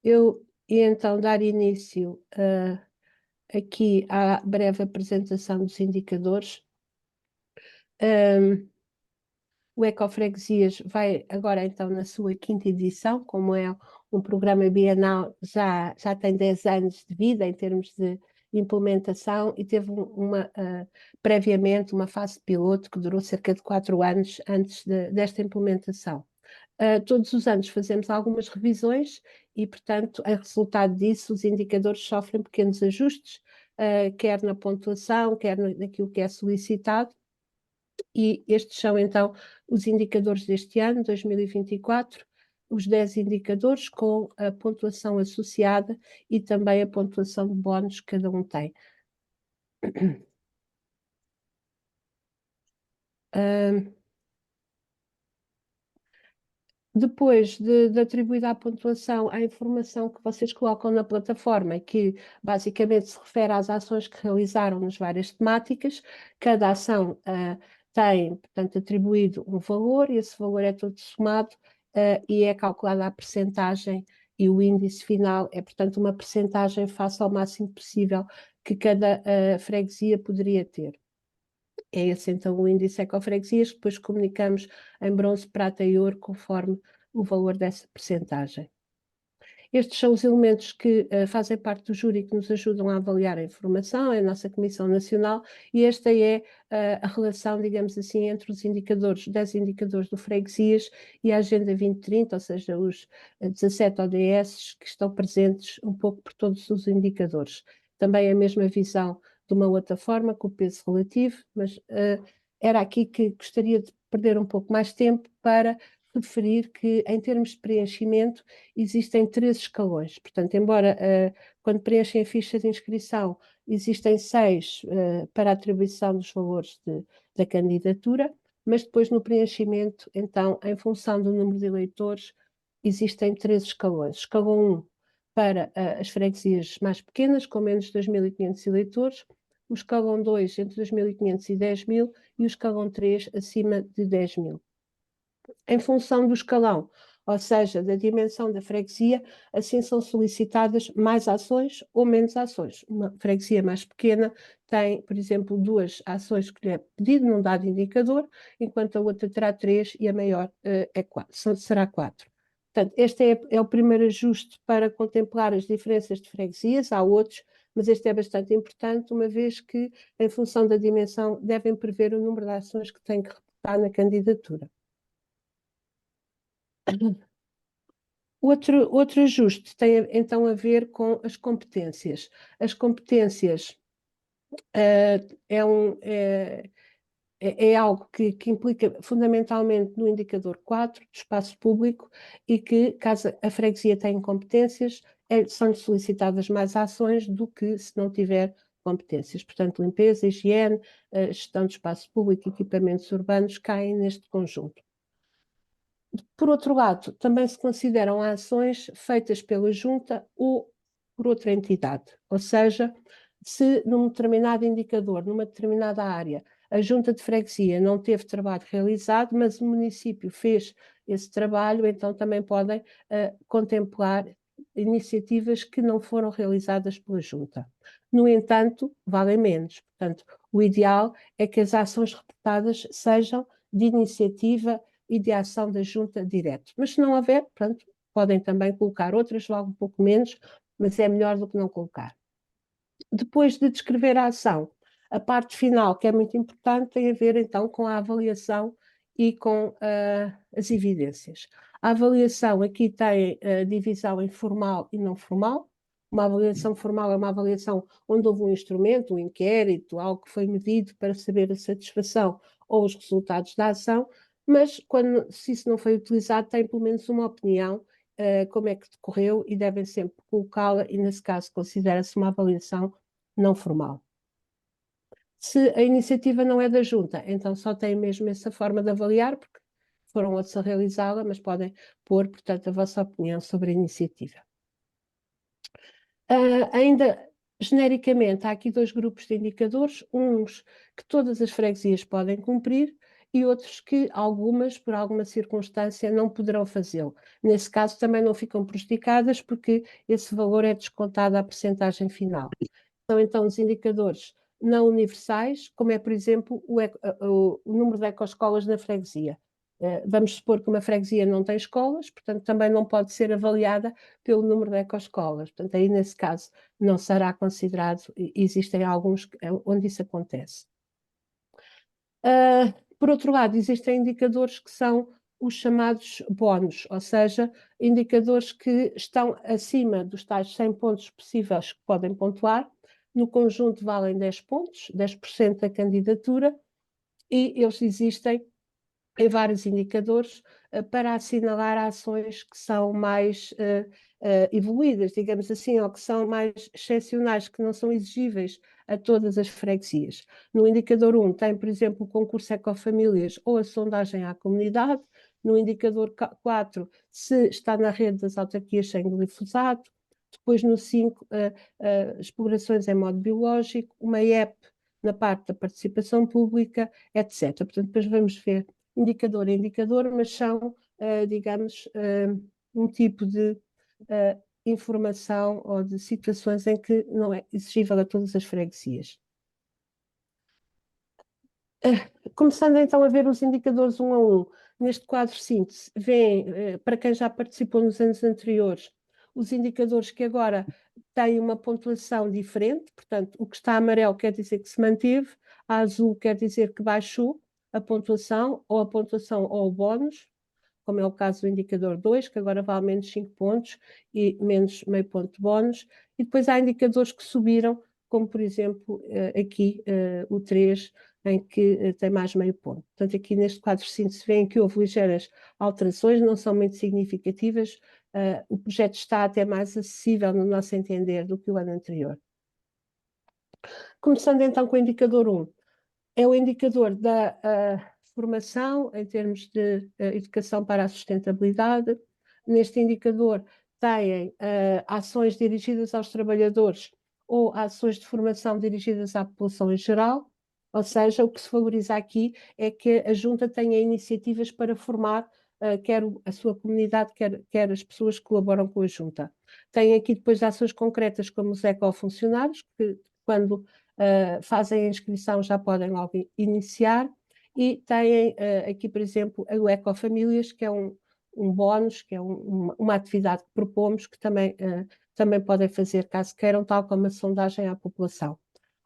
Eu ia então dar início aqui à breve apresentação dos indicadores. O Ecofreguesias vai agora então na sua quinta edição, como é um programa bienal, já tem 10 anos de vida em termos de implementação e teve previamente uma fase piloto que durou cerca de 4 anos antes desta implementação. Todos os anos fazemos algumas revisões e, portanto, em resultado disso, os indicadores sofrem pequenos ajustes, quer na pontuação, quer naquilo que é solicitado, e estes são, então, os indicadores deste ano, 2024, os 10 indicadores com a pontuação associada e também a pontuação de bónus que cada um tem. Depois de atribuída a pontuação, a informação que vocês colocam na plataforma, que basicamente se refere às ações que realizaram nas várias temáticas, cada ação tem, portanto, atribuído um valor e esse valor é todo somado e é calculada a percentagem e o índice final é, portanto, uma percentagem face ao máximo possível que cada freguesia poderia ter. É esse então o índice Ecofreguesias, que depois comunicamos em bronze, prata e ouro, conforme o valor dessa percentagem. Estes são os elementos que fazem parte do júri que nos ajudam a avaliar a informação, é a nossa Comissão Nacional, e esta é a relação, digamos assim, entre os indicadores, 10 indicadores do Freguesias e a Agenda 2030, ou seja, os 17 ODS que estão presentes um pouco por todos os indicadores. Também a mesma visão de uma outra forma, com o peso relativo, mas era aqui que gostaria de perder um pouco mais tempo para referir que, em termos de preenchimento, existem 3 escalões. Portanto, embora quando preenchem a ficha de inscrição, existem 6 para a atribuição dos valores da candidatura, mas depois no preenchimento, então, em função do número de eleitores, existem 3 escalões. Escalão 1 para as freguesias mais pequenas, com menos de 2.500 eleitores, o escalão 2 entre 2.500 e 10.000 e o escalão 3 acima de 10.000. Em função do escalão, ou seja, da dimensão da freguesia, assim são solicitadas mais ações ou menos ações. Uma freguesia mais pequena tem, por exemplo, 2 ações que lhe é pedido num dado indicador, enquanto a outra terá 3 e a maior será 4. Portanto, este é o primeiro ajuste para contemplar as diferenças de freguesias, há outros, mas este é bastante importante, uma vez que, em função da dimensão, devem prever o número de ações que têm que reportar na candidatura. Outro ajuste tem então a ver com as competências. As competências é algo que implica fundamentalmente no indicador 4 do espaço público e que, caso a freguesia tenha competências, são solicitadas mais ações do que se não tiver competências. Portanto, limpeza, higiene, gestão de espaço público e equipamentos urbanos caem neste conjunto. Por outro lado, também se consideram ações feitas pela Junta ou por outra entidade, ou seja, se num determinado indicador, numa determinada área, a Junta de Freguesia não teve trabalho realizado, mas o município fez esse trabalho, então também podem contemplar iniciativas que não foram realizadas pela Junta. No entanto, valem menos. Portanto, o ideal é que as ações reportadas sejam de iniciativa e de ação da Junta direto. Mas se não houver, pronto, podem também colocar outras, logo um pouco menos, mas é melhor do que não colocar. Depois de descrever a ação, a parte final, que é muito importante, tem a ver então com a avaliação e com as evidências. A avaliação aqui tem a divisão em formal e não formal. Uma avaliação formal é uma avaliação onde houve um instrumento, um inquérito, algo que foi medido para saber a satisfação ou os resultados da ação, mas se isso não foi utilizado, tem pelo menos uma opinião como é que decorreu e devem sempre colocá-la e, nesse caso, considera-se uma avaliação não formal. Se a iniciativa não é da Junta, então só tem mesmo essa forma de avaliar, porque foram outros a realizá-la, mas podem pôr, portanto, a vossa opinião sobre a iniciativa. Ainda genericamente, há aqui 2 grupos de indicadores, uns que todas as freguesias podem cumprir e outros que algumas, por alguma circunstância, não poderão fazê-lo. Nesse caso, também não ficam prejudicadas, porque esse valor é descontado à percentagem final. São então os indicadores não universais, como é, por exemplo, o número de ecoescolas na freguesia. Vamos supor que uma freguesia não tem escolas, portanto, também não pode ser avaliada pelo número de ecoescolas. Portanto, aí, nesse caso, não será considerado, existem alguns onde isso acontece. Por outro lado, existem indicadores que são os chamados bónus, ou seja, indicadores que estão acima dos tais 100 pontos possíveis que podem pontuar. No conjunto valem 10 pontos, 10% da candidatura, e eles existem em vários indicadores para assinalar ações que são mais evoluídas, digamos assim, ou que são mais excepcionais, que não são exigíveis a todas as freguesias. No indicador 1 tem, por exemplo, o concurso Ecofamílias ou a sondagem à comunidade. No indicador 4, se está na rede das autarquias sem glifosato. Depois no 5, explorações em modo biológico, uma IEP na parte da participação pública, etc. Portanto, depois vamos ver indicador a indicador, mas são, digamos, um tipo de informação ou de situações em que não é exigível a todas as freguesias. Começando então a ver os indicadores um a um, neste quadro síntese, vêem, para quem já participou nos anos anteriores, os indicadores que agora têm uma pontuação diferente, portanto, o que está amarelo quer dizer que se manteve, a azul quer dizer que baixou a pontuação ou o bónus, como é o caso do indicador 2, que agora vale menos 5 pontos e menos meio ponto de bónus, e depois há indicadores que subiram, como por exemplo aqui o 3, em que tem mais meio ponto. Portanto, aqui neste quadro síntese veem que houve ligeiras alterações, não são muito significativas, o projeto está até mais acessível, no nosso entender, do que o ano anterior. Começando então com o indicador 1, é o indicador da formação em termos de educação para a sustentabilidade. Neste indicador têm ações dirigidas aos trabalhadores ou ações de formação dirigidas à população em geral, ou seja, o que se valoriza aqui é que a Junta tenha iniciativas para formar quer a sua comunidade, quer as pessoas que colaboram com a Junta. Tem aqui depois ações concretas como os ecofuncionários, que quando fazem a inscrição já podem logo iniciar, e têm aqui, por exemplo, o Ecofamílias, que é um bónus, que é uma atividade que propomos, que também podem fazer caso queiram, tal como a sondagem à população.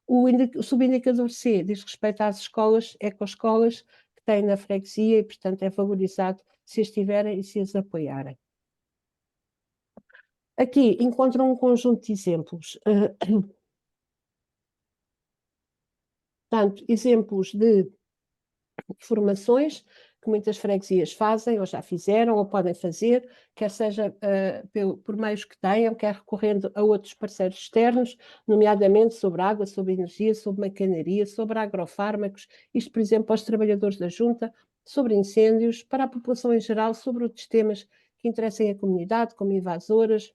O subindicador C diz respeito às escolas, ecoescolas, que têm na freguesia e, portanto, é valorizado se as tiverem e se as apoiarem. Aqui encontram um conjunto de exemplos. Portanto, exemplos de formações que muitas freguesias fazem, ou já fizeram, ou podem fazer, quer seja por meios que tenham, quer recorrendo a outros parceiros externos, nomeadamente sobre água, sobre energia, sobre maquinaria, sobre agrofármacos, isto, por exemplo, aos trabalhadores da Junta, sobre incêndios, para a população em geral, sobre outros temas que interessem a comunidade, como invasoras,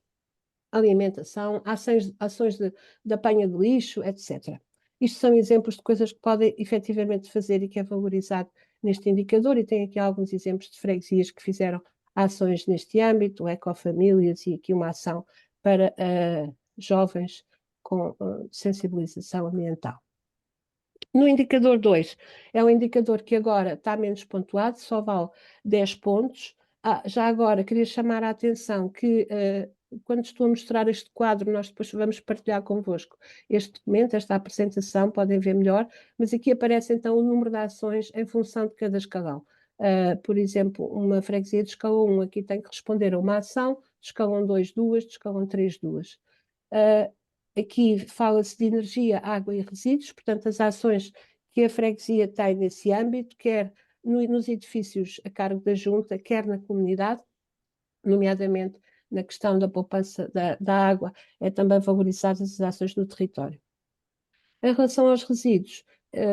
alimentação, ações de apanha de lixo, etc. Isto são exemplos de coisas que podem efetivamente fazer e que é valorizado neste indicador, e tem aqui alguns exemplos de freguesias que fizeram ações neste âmbito, o Ecofamílias e aqui uma ação para jovens com sensibilização ambiental. No indicador 2, é um indicador que agora está menos pontuado, só vale 10 pontos. Já agora, queria chamar a atenção que quando estou a mostrar este quadro, nós depois vamos partilhar convosco este documento, esta apresentação, podem ver melhor, mas aqui aparece então o número de ações em função de cada escalão. Por exemplo, uma freguesia de escalão 1 aqui tem que responder a uma ação, de escalão 2, 2, de escalão 3, 2. Aqui fala-se de energia, água e resíduos, portanto, as ações que a freguesia tem nesse âmbito, quer nos edifícios a cargo da Junta, quer na comunidade, nomeadamente na questão da poupança da água, é também valorizadas as ações no território. Em relação aos resíduos,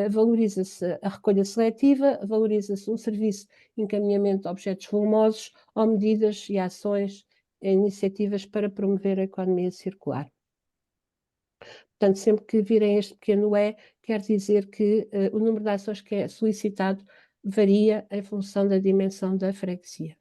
valoriza-se a recolha seletiva, valoriza-se um serviço de encaminhamento de objetos volumosos ou medidas e ações, iniciativas para promover a economia circular. Portanto, sempre que virem este pequeno E, quer dizer que o número de ações que é solicitado varia em função da dimensão da freguesia.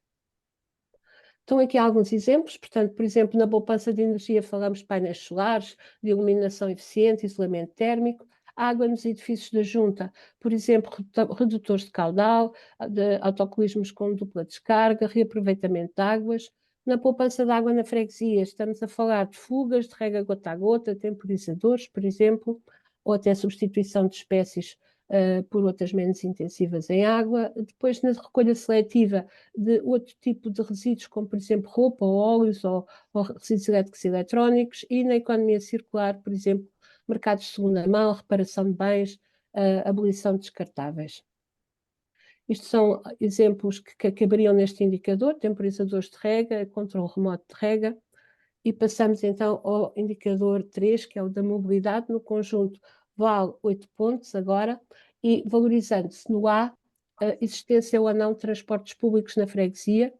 Estão aqui alguns exemplos, portanto, por exemplo, na poupança de energia falamos de painéis solares, de iluminação eficiente, isolamento térmico, água nos edifícios da junta, por exemplo, redutores de caudal, de autocolismos com dupla descarga, reaproveitamento de águas. Na poupança de água na freguesia, estamos a falar de fugas, de rega gota a gota, temporizadores, por exemplo, ou até substituição de espécies por outras menos intensivas em água. Depois, na recolha seletiva de outro tipo de resíduos, como, por exemplo, roupa ou óleos ou resíduos elétricos e eletrónicos. E na economia circular, por exemplo, mercados de segunda mão, reparação de bens, abolição de descartáveis. Isto são exemplos que caberiam neste indicador, temporizadores de rega, controle remoto de rega. E passamos então ao indicador 3, que é o da mobilidade. No conjunto vale 8 pontos agora, e valorizando-se no A, a existência ou não de transportes públicos na freguesia,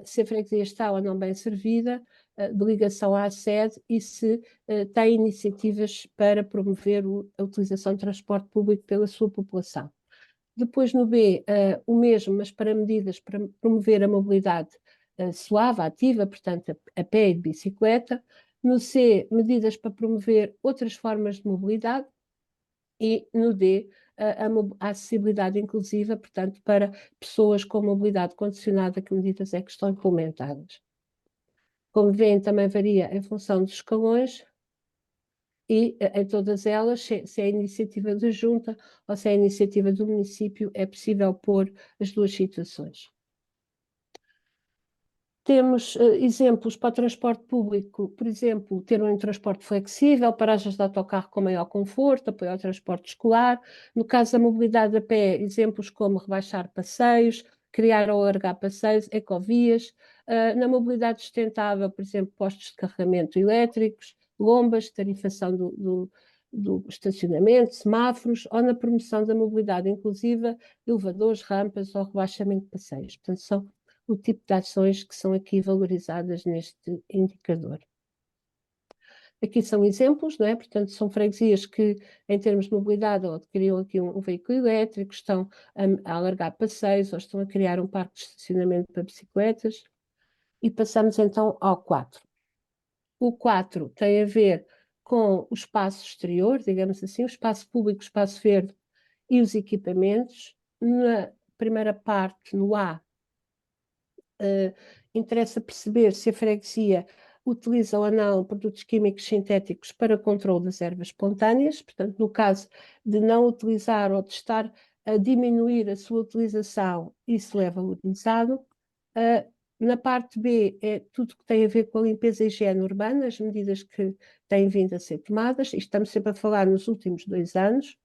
se a freguesia está ou não bem servida, de ligação à sede, e se tem iniciativas para promover a utilização de transporte público pela sua população. Depois no B, o mesmo, mas para medidas para promover a mobilidade suave, ativa, portanto a pé e de bicicleta. No C, medidas para promover outras formas de mobilidade. E no D, a acessibilidade inclusiva, portanto, para pessoas com mobilidade condicionada, que medidas é que estão implementadas. Como veem, também varia em função dos escalões, e em todas elas, se é a iniciativa da junta ou se é a iniciativa do município, é possível pôr as duas situações. Temos exemplos para o transporte público, por exemplo, ter um transporte flexível, paragens de autocarro com maior conforto, apoio ao transporte escolar. No caso da mobilidade a pé, exemplos como rebaixar passeios, criar ou alargar passeios, ecovias. Na mobilidade sustentável, por exemplo, postos de carregamento elétricos, lombas, tarifação do estacionamento, semáforos, ou na promoção da mobilidade inclusiva, elevadores, rampas ou rebaixamento de passeios. Portanto, são o tipo de ações que são aqui valorizadas neste indicador. Aqui são exemplos, não é? Portanto, são freguesias que, em termos de mobilidade, ou adquiriam aqui um veículo elétrico, estão a alargar passeios, ou estão a criar um parque de estacionamento para bicicletas. E passamos então ao 4. O 4 tem a ver com o espaço exterior, digamos assim, o espaço público, o espaço verde e os equipamentos. Na primeira parte, no A, interessa perceber se a freguesia utiliza ou não produtos químicos sintéticos para controle das ervas espontâneas. Portanto, no caso de não utilizar ou de estar a diminuir a sua utilização, isso é valorizado. Na parte B é tudo que tem a ver com a limpeza e higiene urbana, as medidas que têm vindo a ser tomadas, e estamos sempre a falar nos últimos 2 anos.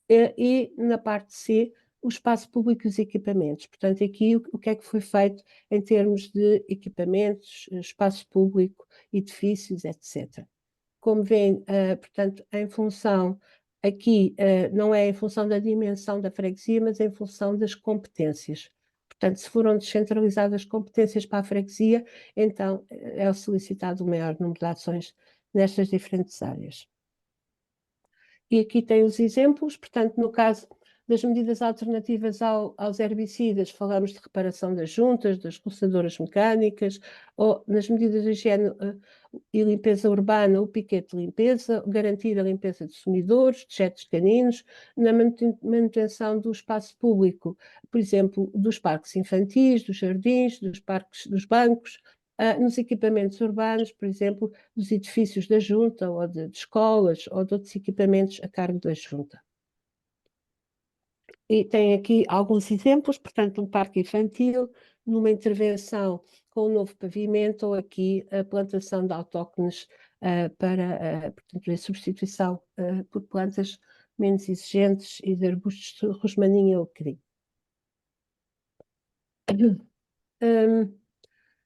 E na parte C, o espaço público e os equipamentos. Portanto, aqui o que é que foi feito em termos de equipamentos, espaço público, edifícios, etc. Como veem, portanto, em função, aqui não é em função da dimensão da freguesia, mas em função das competências. Portanto, se foram descentralizadas competências para a freguesia, então é solicitado o maior número de ações nestas diferentes áreas. E aqui tem os exemplos, portanto, no caso das medidas alternativas aos herbicidas, falamos de reparação das juntas, das roçadoras mecânicas, ou nas medidas de higiene e limpeza urbana, o piquete de limpeza, garantir a limpeza de sumidores, dejetos caninos, na manutenção do espaço público, por exemplo, dos parques infantis, dos jardins, dos parques, dos bancos, nos equipamentos urbanos, por exemplo, dos edifícios da junta, ou de escolas, ou de outros equipamentos a cargo da junta. E tem aqui alguns exemplos, portanto, um parque infantil, numa intervenção com um novo pavimento, ou aqui a plantação de autóctones para, portanto, a substituição por plantas menos exigentes e de arbustos de rosmaninho e alecrim.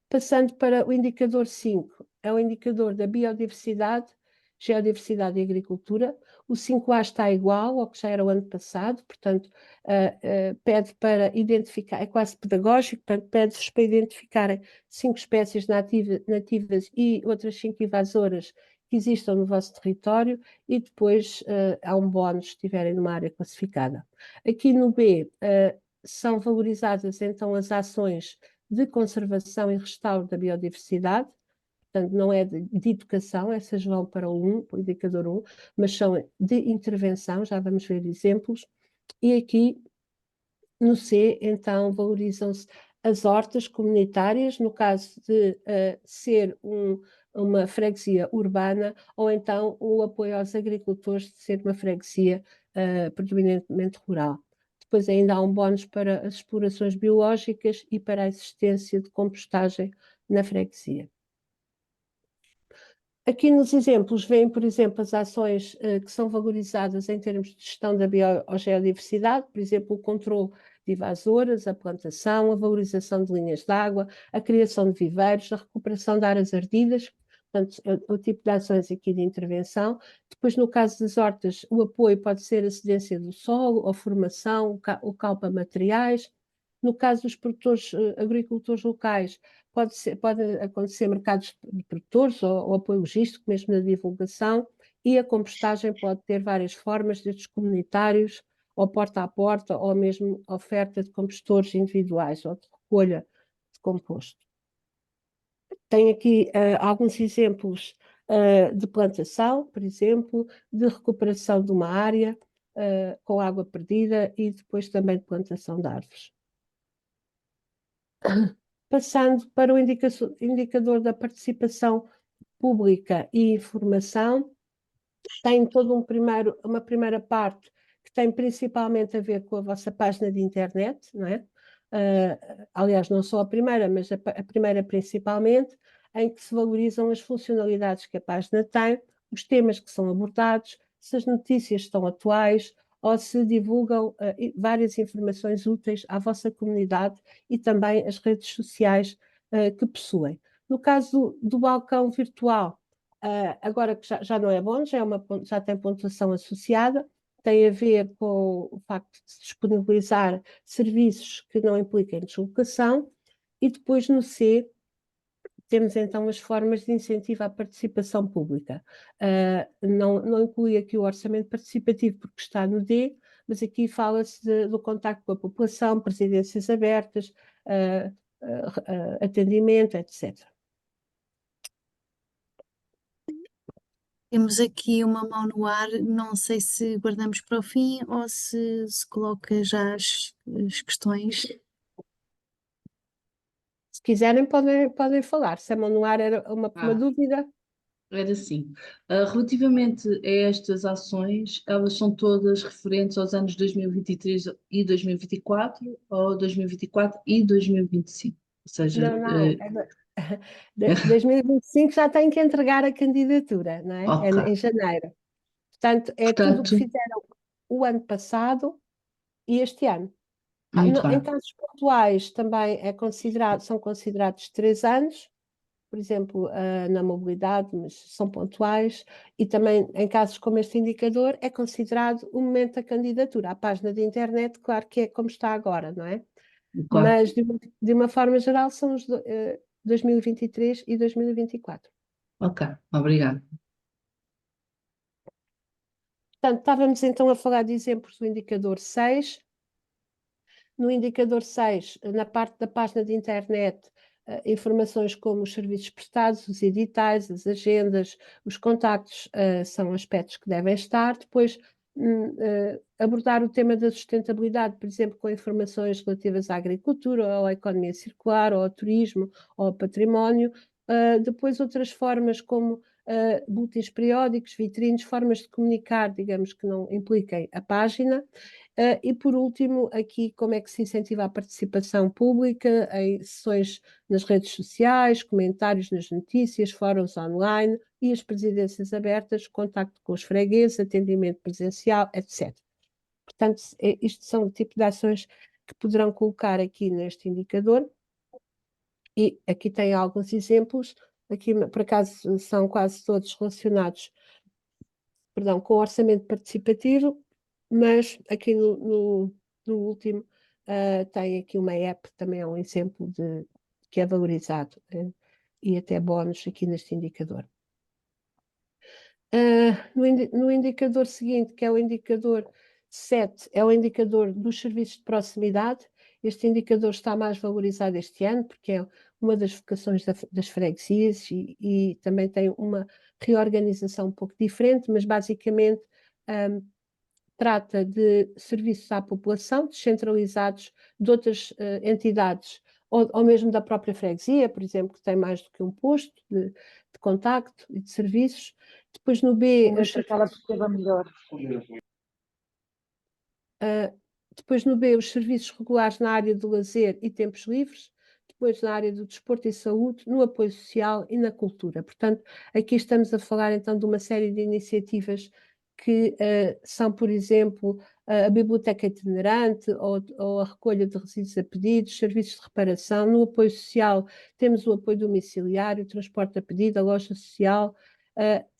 Passando para o indicador 5, é o indicador da biodiversidade, geodiversidade e agricultura. O 5A está igual ao que já era o ano passado, portanto, pede para identificar, é quase pedagógico, portanto, pede-vos para identificarem 5 espécies nativas e outras 5 invasoras que existam no vosso território, e depois há um bónus se estiverem numa área classificada. Aqui no B, são valorizadas então as ações de conservação e restauro da biodiversidade, portanto não é de educação, essas vão para o indicador 1, mas são de intervenção, já vamos ver exemplos, e aqui no C, então, valorizam-se as hortas comunitárias, no caso de ser uma freguesia urbana, ou então o apoio aos agricultores de ser uma freguesia predominantemente rural. Depois ainda há um bónus para as explorações biológicas e para a existência de compostagem na freguesia. Aqui nos exemplos vêm, por exemplo, as ações que são valorizadas em termos de gestão da biodiversidade, por exemplo, o controle de invasoras, a plantação, a valorização de linhas de água, a criação de viveiros, a recuperação de áreas ardidas, portanto, o tipo de ações aqui de intervenção. Depois, no caso das hortas, o apoio pode ser a cedência do solo, a formação, o calpa materiais. No caso dos produtores, agricultores locais, pode acontecer mercados de produtores ou apoio logístico, mesmo na divulgação, e a compostagem pode ter várias formas, desde comunitários, ou porta a porta, ou mesmo oferta de compostores individuais, ou de recolha de composto. Tem aqui alguns exemplos de plantação, por exemplo, de recuperação de uma área com água perdida e depois também de plantação de árvores. Passando para o indicador da participação pública e informação, tem todo uma primeira parte que tem principalmente a ver com a vossa página de internet, não é? Aliás, não só a primeira, mas a primeira principalmente, em que se valorizam as funcionalidades que a página tem, os temas que são abordados, se as notícias estão atuais ou se divulgam várias informações úteis à vossa comunidade e também as redes sociais que possuem. No caso do balcão virtual, agora que já não é bom, já tem pontuação associada, tem a ver com o facto de se disponibilizar serviços que não impliquem deslocação, e depois no C temos então as formas de incentivo à participação pública. Não inclui aqui o orçamento participativo porque está no D, mas aqui fala-se do contacto com a população, presidências abertas, atendimento, etc. Temos aqui uma mão no ar, não sei se guardamos para o fim ou se coloca já as questões. Se quiserem, podem falar. Se a mão no ar era uma dúvida. Era assim. Relativamente a estas ações, elas são todas referentes aos anos 2023 e 2024 ou 2024 e 2025? Ou seja, Não. 2025 já tem que entregar a candidatura, não é? É ok. em janeiro. Portanto, é tudo o que Portanto, fizeram o ano passado e este ano. muito Em bem. casos pontuais também são considerados 3 anos, por exemplo, na mobilidade, mas são pontuais, e também em casos como este indicador é considerado o momento da candidatura. A página de internet, claro que é como está agora, não é? Claro. Mas de uma forma geral são os 2023 e 2024. Ok, obrigado. Portanto, estávamos então a falar de exemplos do indicador 6. No indicador 6, na parte da página de internet, informações como os serviços prestados, os editais, as agendas, os contactos, são aspectos que devem estar. Depois, abordar o tema da sustentabilidade, por exemplo, com informações relativas à agricultura, ou à economia circular, ou ao turismo, ou ao património. Depois, outras formas como boletins periódicos, vitrines, formas de comunicar, digamos, que não impliquem a página. E por último, aqui como é que se incentiva a participação pública em sessões nas redes sociais, comentários nas notícias, fóruns online e as presidências abertas, contacto com os fregueses, atendimento presencial, etc. Portanto, isto são o tipo de ações que poderão colocar aqui neste indicador. E aqui tem alguns exemplos, aqui por acaso são quase todos relacionados, perdão, com o orçamento participativo, mas aqui no último tem aqui uma app, também é um exemplo que é valorizado e até bónus aqui neste indicador. No indicador seguinte, que é o indicador 7, é o indicador dos serviços de proximidade. Este indicador está mais valorizado este ano, porque é uma das vocações das freguesias e também tem uma reorganização um pouco diferente, mas basicamente trata de serviços à população descentralizados de outras entidades ou mesmo da própria freguesia, por exemplo, que tem mais do que um posto de contacto e de serviços. Depois no B, Aquela perceba melhor. depois no B, os serviços regulares na área do lazer e tempos livres, depois na área do desporto e saúde, no apoio social e na cultura. Portanto, aqui estamos a falar então de uma série de iniciativas que são, por exemplo, a biblioteca itinerante ou a recolha de resíduos a pedidos, serviços de reparação. No apoio social temos o apoio domiciliário, o transporte a pedido, a loja social.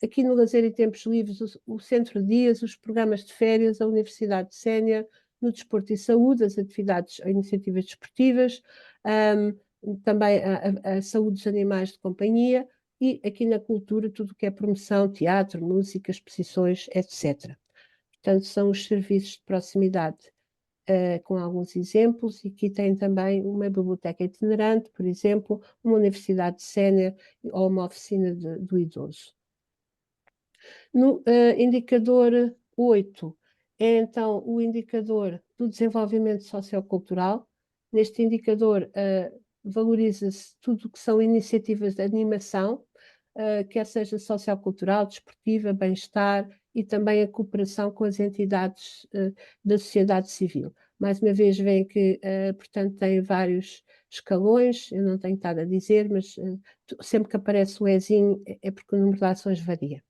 Aqui no lazer e tempos livres, o centro de dias, os programas de férias, a universidade sénior, no desporto e saúde, as atividades, as iniciativas desportivas, também a saúde dos animais de companhia e aqui na cultura tudo o que é promoção, teatro, música, exposições, etc. Portanto, são os serviços de proximidade com alguns exemplos e aqui tem também uma biblioteca itinerante, por exemplo, uma universidade sénior ou uma oficina do idoso. No indicador 8 é então o indicador do desenvolvimento sociocultural. Neste indicador valoriza-se tudo o que são iniciativas de animação, quer seja sociocultural, desportiva, bem-estar e também a cooperação com as entidades da sociedade civil. Mais uma vez, veem que, portanto, tem vários escalões, eu não tenho nada a dizer, mas sempre que aparece o Ezinho é porque o número de ações varia.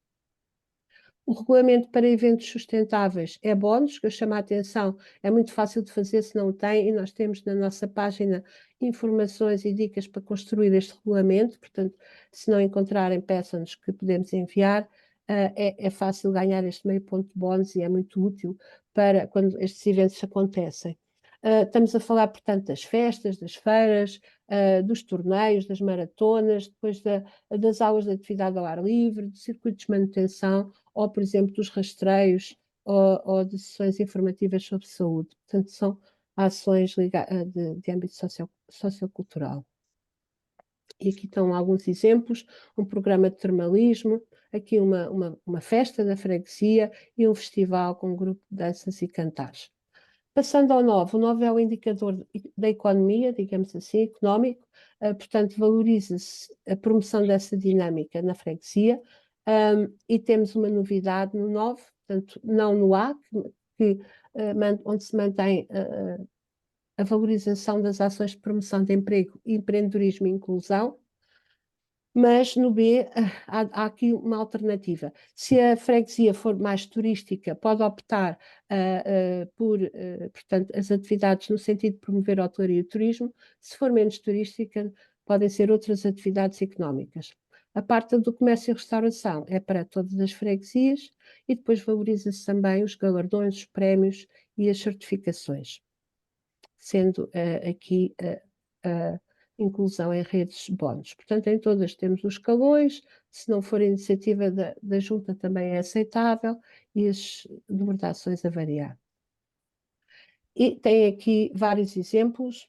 O regulamento para eventos sustentáveis é bónus, que eu chamo a atenção, é muito fácil de fazer se não o tem, e nós temos na nossa página informações e dicas para construir este regulamento, portanto, se não encontrarem, peçam-nos que podemos enviar. É fácil ganhar este meio ponto de bónus e é muito útil para quando estes eventos acontecem. Estamos a falar, portanto, das festas, das feiras, dos torneios, das maratonas, depois das aulas de atividade ao ar livre, de circuitos de manutenção, ou, por exemplo, dos rastreios ou de sessões informativas sobre saúde. Portanto, são ações de âmbito sociocultural. E aqui estão alguns exemplos, um programa de termalismo, aqui uma festa da freguesia e um festival com um grupo de danças e cantares. Passando ao 9, o 9 é o indicador da economia, digamos assim, económico, portanto, valoriza-se a promoção dessa dinâmica na freguesia, e temos uma novidade no 9, portanto, não no A, onde se mantém a valorização das ações de promoção de emprego, empreendedorismo e inclusão, mas no B há aqui uma alternativa. Se a freguesia for mais turística, pode optar por, portanto, as atividades no sentido de promover a hotelaria e o turismo. Se for menos turística, podem ser outras atividades económicas. A parte do comércio e restauração é para todas as freguesias e depois valoriza-se também os galardões, os prémios e as certificações, sendo aqui inclusão em redes bónus. Portanto, em todas temos os escalões, se não for iniciativa da Junta também é aceitável e as número de ações a variar. E tem aqui vários exemplos.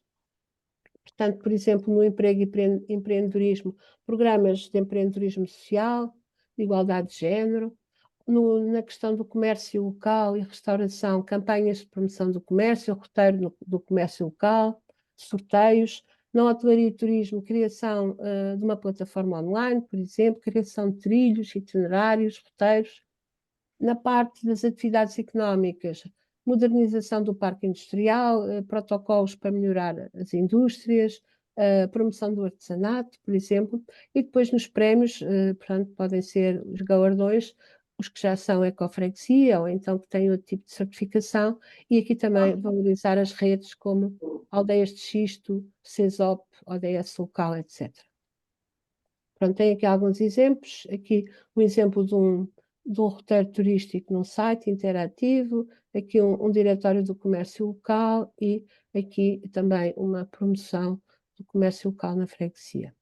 Portanto, por exemplo, no emprego e empreendedorismo, programas de empreendedorismo social, de igualdade de género, na questão do comércio local e restauração, campanhas de promoção do comércio, roteiro do comércio local, sorteios, na hotelaria e turismo, criação de uma plataforma online, por exemplo, criação de trilhos, itinerários, roteiros. Na parte das atividades económicas, modernização do parque industrial, protocolos para melhorar as indústrias, promoção do artesanato, por exemplo, e depois nos prémios, portanto, podem ser os galardões, os que já são ecofreguesia ou então que têm outro tipo de certificação, e aqui também valorizar as redes como Aldeias de Xisto, CESOP, ODS local, etc. Pronto, tem aqui alguns exemplos, aqui um exemplo de um roteiro turístico num site interativo, aqui um diretório do comércio local e aqui também uma promoção do comércio local na freguesia.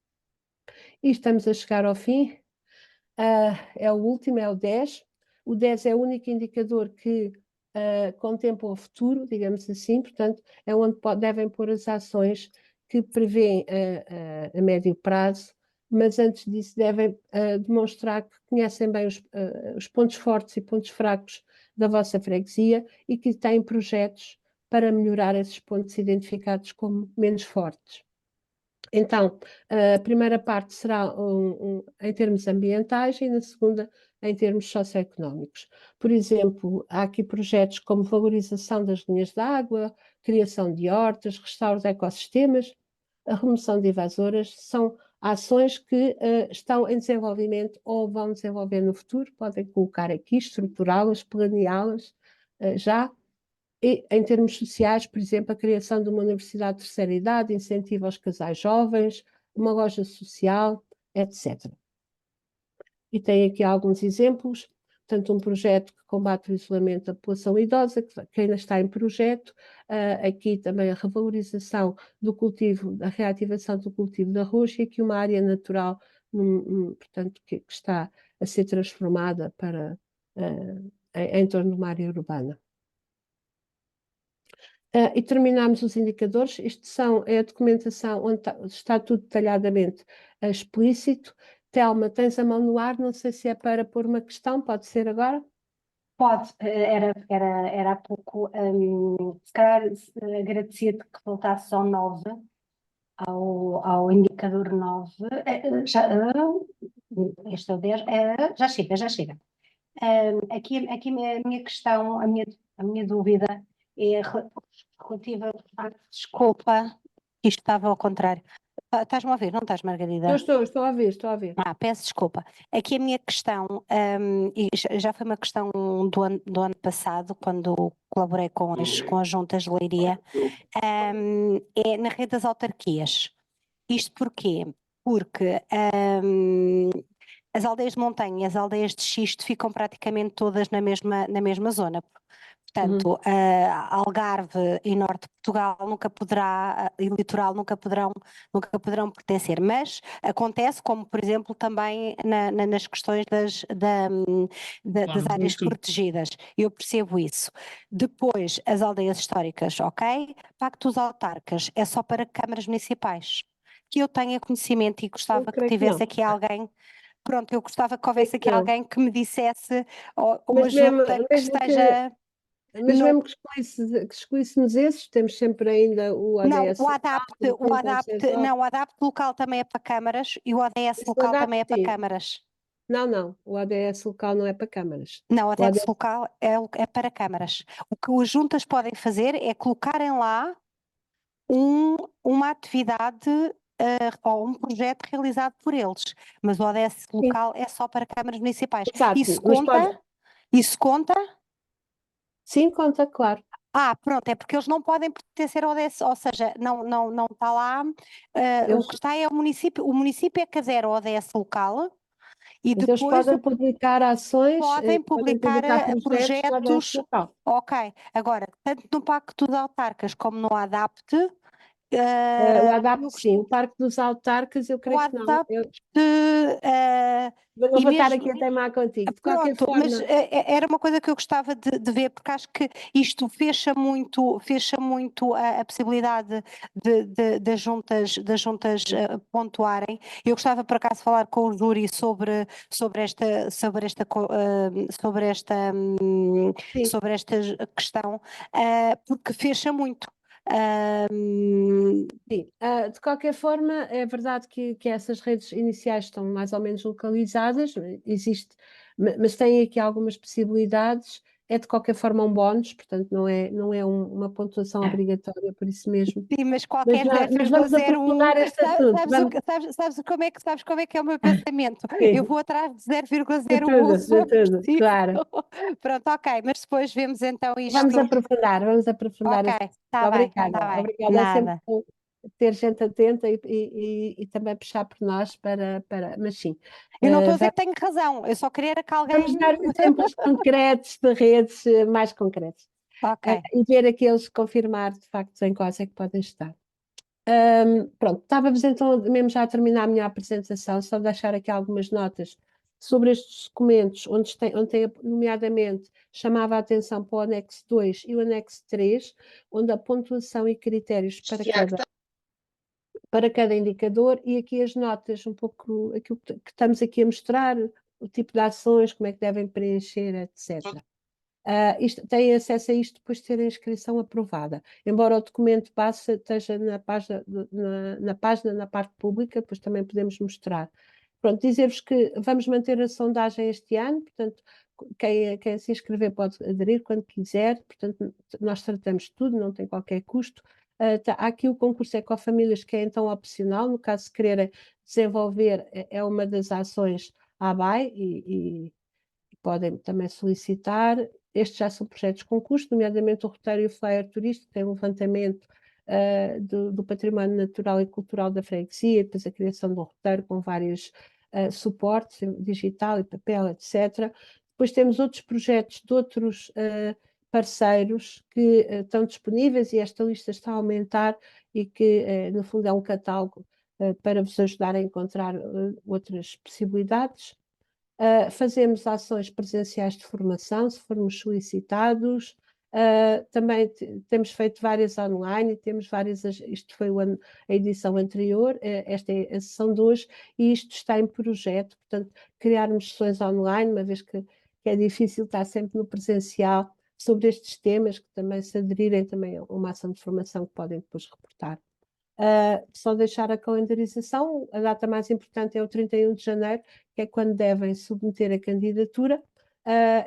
E estamos a chegar ao fim, é o último, é o 10. O 10 é o único indicador que contemplam o futuro, digamos assim, portanto, é onde devem pôr as ações que prevêem a médio prazo, mas antes disso devem demonstrar que conhecem bem os pontos fortes e pontos fracos da vossa freguesia e que têm projetos para melhorar esses pontos identificados como menos fortes. Então, a primeira parte será em termos ambientais e na segunda em termos socioeconómicos. Por exemplo, há aqui projetos como valorização das linhas de água, criação de hortas, restauro de ecossistemas, a remoção de invasoras, são ações que estão em desenvolvimento ou vão desenvolver no futuro, podem colocar aqui, estruturá-las, planeá-las já. E, em termos sociais, por exemplo, a criação de uma universidade de terceira idade, incentivo aos casais jovens, uma loja social, etc. E tem aqui alguns exemplos, portanto, um projeto que combate o isolamento da população idosa, que ainda está em projeto, aqui também a revalorização do cultivo, a reativação do cultivo da arroz e aqui uma área natural, portanto, que está a ser transformada para, em torno de uma área urbana. E terminamos os indicadores. Isto é a documentação onde está tudo detalhadamente explícito. Telma, tens a mão no ar, não sei se é para pôr uma questão, pode ser agora? Pode, era há pouco, se calhar agradecia-te que voltasse ao 9, ao indicador 9, este é o 10, já chega. Aqui a minha questão, a minha dúvida é relativa à desculpa, isto estava ao contrário. Estás-me a ouvir, não estás, Margarida? Estou a ver, estou a ver. Peço desculpa. Aqui a minha questão, e já foi uma questão do ano passado, quando colaborei com as juntas de Leiria, é na rede das autarquias. Isto porquê? Porque as aldeias de montanha e as aldeias de xisto ficam praticamente todas na mesma zona. Portanto, Algarve e Norte de Portugal nunca poderá, e Litoral nunca poderão pertencer, mas acontece como, por exemplo, também nas questões das áreas protegidas. Eu percebo isso. Depois, as aldeias históricas, ok? Pacto dos autarcas é só para câmaras municipais. Que eu tenha conhecimento e gostava que tivesse aqui alguém. Pronto, eu gostava que houvesse aqui alguém que me dissesse, uma junta que esteja... Mas mesmo que excluíssemos esses, temos sempre ainda o Não, ODS o local, o ADAPT local também é para câmaras e o ODS local também é para câmaras. Não, o ODS local não é para câmaras. Não, o ODS local é para câmaras. O que as juntas podem fazer é colocarem lá uma atividade ou um projeto realizado por eles, mas o ODS local é só para câmaras municipais. Exato, Isso conta? Isso conta? Sim, conta, claro. Pronto, é porque eles não podem pertencer ao ODS, ou seja, não está lá, o que está é o município é que adere ao ODS local e depois eles podem publicar ações, podem publicar projetos local. Ok, agora, tanto no Pacto de Autarcas como no ADAPT, o ADAPT sim, o Parque dos Autarcas eu creio que não. Não vou estar aqui a teimar contigo. De qualquer forma. Mas era uma coisa que eu gostava de ver, porque acho que isto fecha muito a possibilidade das juntas pontuarem. Eu gostava por acaso de falar com o júri sobre esta questão, porque fecha muito. Sim, de qualquer forma, é verdade que essas redes iniciais estão mais ou menos localizadas, mas tem aqui algumas possibilidades, é de qualquer forma um bónus, portanto não é uma pontuação obrigatória, por isso mesmo. Sim, mas qualquer 0,01, sabes como é que é o meu pensamento? Eu vou atrás de 0,01 se for preciso. Claro. Pronto, ok, mas depois vemos então isto. Vamos aprofundar. Ok, está bem, obrigada. Obrigada. É sempre bom ter gente atenta e também puxar por nós mas sim. Eu não estou a dizer que tenho razão, eu só queria que alguém... Vamos dar exemplos concretos de redes mais concretos. Ok. E ver aqueles, confirmar de facto em quais é que podem estar. Pronto, estávamos então mesmo já a terminar a minha apresentação, só deixar aqui algumas notas sobre estes documentos, onde tem nomeadamente, chamava a atenção para o anexo 2 e o anexo 3, onde a pontuação e critérios para cada indicador, e aqui as notas, um pouco aquilo que estamos aqui a mostrar, o tipo de ações, como é que devem preencher, etc. Têm acesso a isto depois de ter a inscrição aprovada. Embora o documento base esteja na página, na parte pública, depois também podemos mostrar. Pronto, dizer-vos que vamos manter a sondagem este ano, portanto, quem se inscrever pode aderir quando quiser, portanto, nós tratamos tudo, não tem qualquer custo. Há aqui o concurso Ecofamílias, que é então opcional, no caso, se quererem desenvolver, é uma das ações à ABAE e podem também solicitar. Estes já são projetos com custo, nomeadamente o roteiro e o flyer turístico, tem um levantamento do património natural e cultural da freguesia, depois a criação do roteiro com vários suportes, digital e papel, etc. Depois temos outros projetos de outros parceiros que estão disponíveis, e esta lista está a aumentar, e que no fundo é um catálogo para vos ajudar a encontrar outras possibilidades. Fazemos ações presenciais de formação, se formos solicitados. Também temos feito várias online, temos várias, isto foi a edição anterior, esta é a sessão de hoje, e isto está em projeto, portanto, criarmos sessões online, uma vez que é difícil estar sempre no presencial, sobre estes temas, que também se aderirem também a uma ação de formação que podem depois reportar. Só deixar a calendarização, a data mais importante é o 31 de janeiro, que é quando devem submeter a candidatura.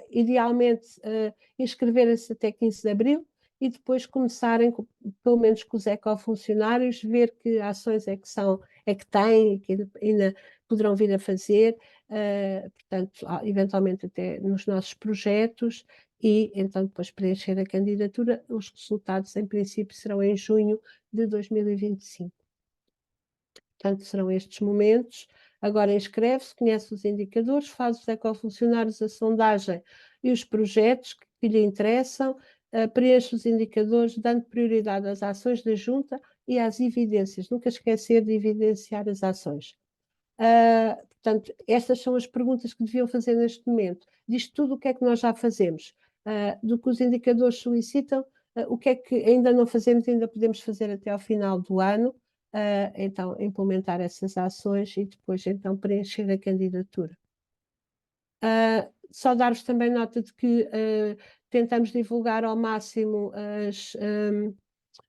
Idealmente, inscreverem-se até 15 de abril e depois começarem, pelo menos com os ecofuncionários, ver que ações é que têm e que ainda poderão vir a fazer, portanto, eventualmente até nos nossos projetos, e então depois preencher a candidatura. Os resultados, em princípio, serão em junho de 2025. Portanto, serão estes momentos. Agora inscreve-se, conhece os indicadores, faz os ecofuncionários a sondagem e os projetos que lhe interessam, preenche os indicadores, dando prioridade às ações da Junta e às evidências. Nunca esquecer de evidenciar as ações. Portanto, estas são as perguntas que deviam fazer neste momento. Diz tudo o que é que nós já fazemos, do que os indicadores solicitam, o que é que ainda não fazemos, ainda podemos fazer até ao final do ano, então implementar essas ações e depois então preencher a candidatura. Só dar-vos também nota de que tentamos divulgar ao máximo as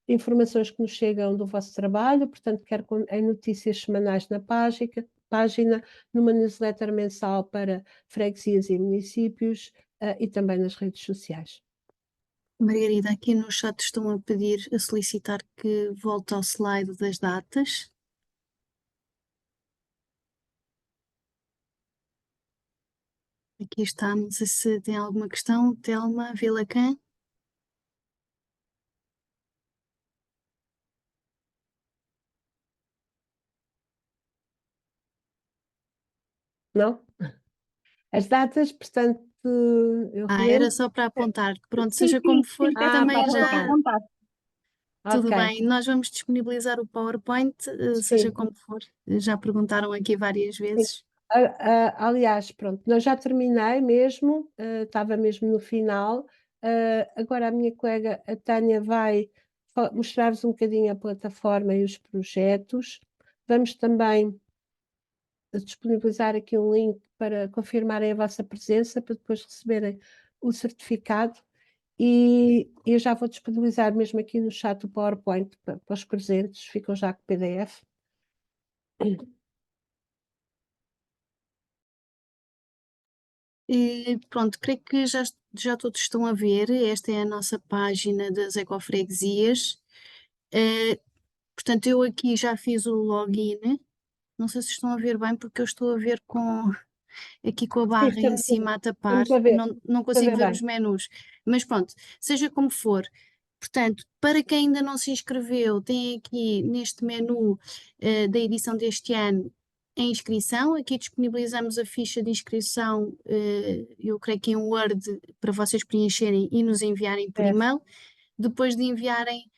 informações que nos chegam do vosso trabalho, portanto, quer em notícias semanais na página, numa newsletter mensal para freguesias e municípios, e também nas redes sociais. Margarida, aqui no chat estão a solicitar que volte ao slide das datas. Aqui está, não sei se tem alguma questão. Telma Vilacã. Não? As datas, portanto, eu Era relembro. só para apontar. Pronto, Sim, seja como for, para também já. apontar. Tudo Ok. bem, nós vamos disponibilizar o PowerPoint, seja Sim. como for. Já perguntaram aqui várias vezes. Aliás, pronto, nós já terminei mesmo, estava mesmo no final. Agora a minha colega, a Tânia, vai mostrar-vos um bocadinho a plataforma e os projetos. Vamos também disponibilizar aqui um link para confirmarem a vossa presença, para depois receberem o certificado. E eu já vou disponibilizar mesmo aqui no chat o PowerPoint para os presentes, ficam já com o PDF. E pronto, creio que já todos estão a ver. Esta é a nossa página das ecofreguesias. Portanto, eu aqui já fiz o login. Não sei se estão a ver bem, porque eu estou a ver aqui com a barra em cima a tapar. Estamos a ver. Não consigo ver bem. os menus. Mas pronto, seja como for. Portanto, para quem ainda não se inscreveu, tem aqui neste menu da edição deste ano a inscrição. Aqui disponibilizamos a ficha de inscrição, eu creio que em Word, para vocês preencherem e nos enviarem por e-mail. Depois de enviarem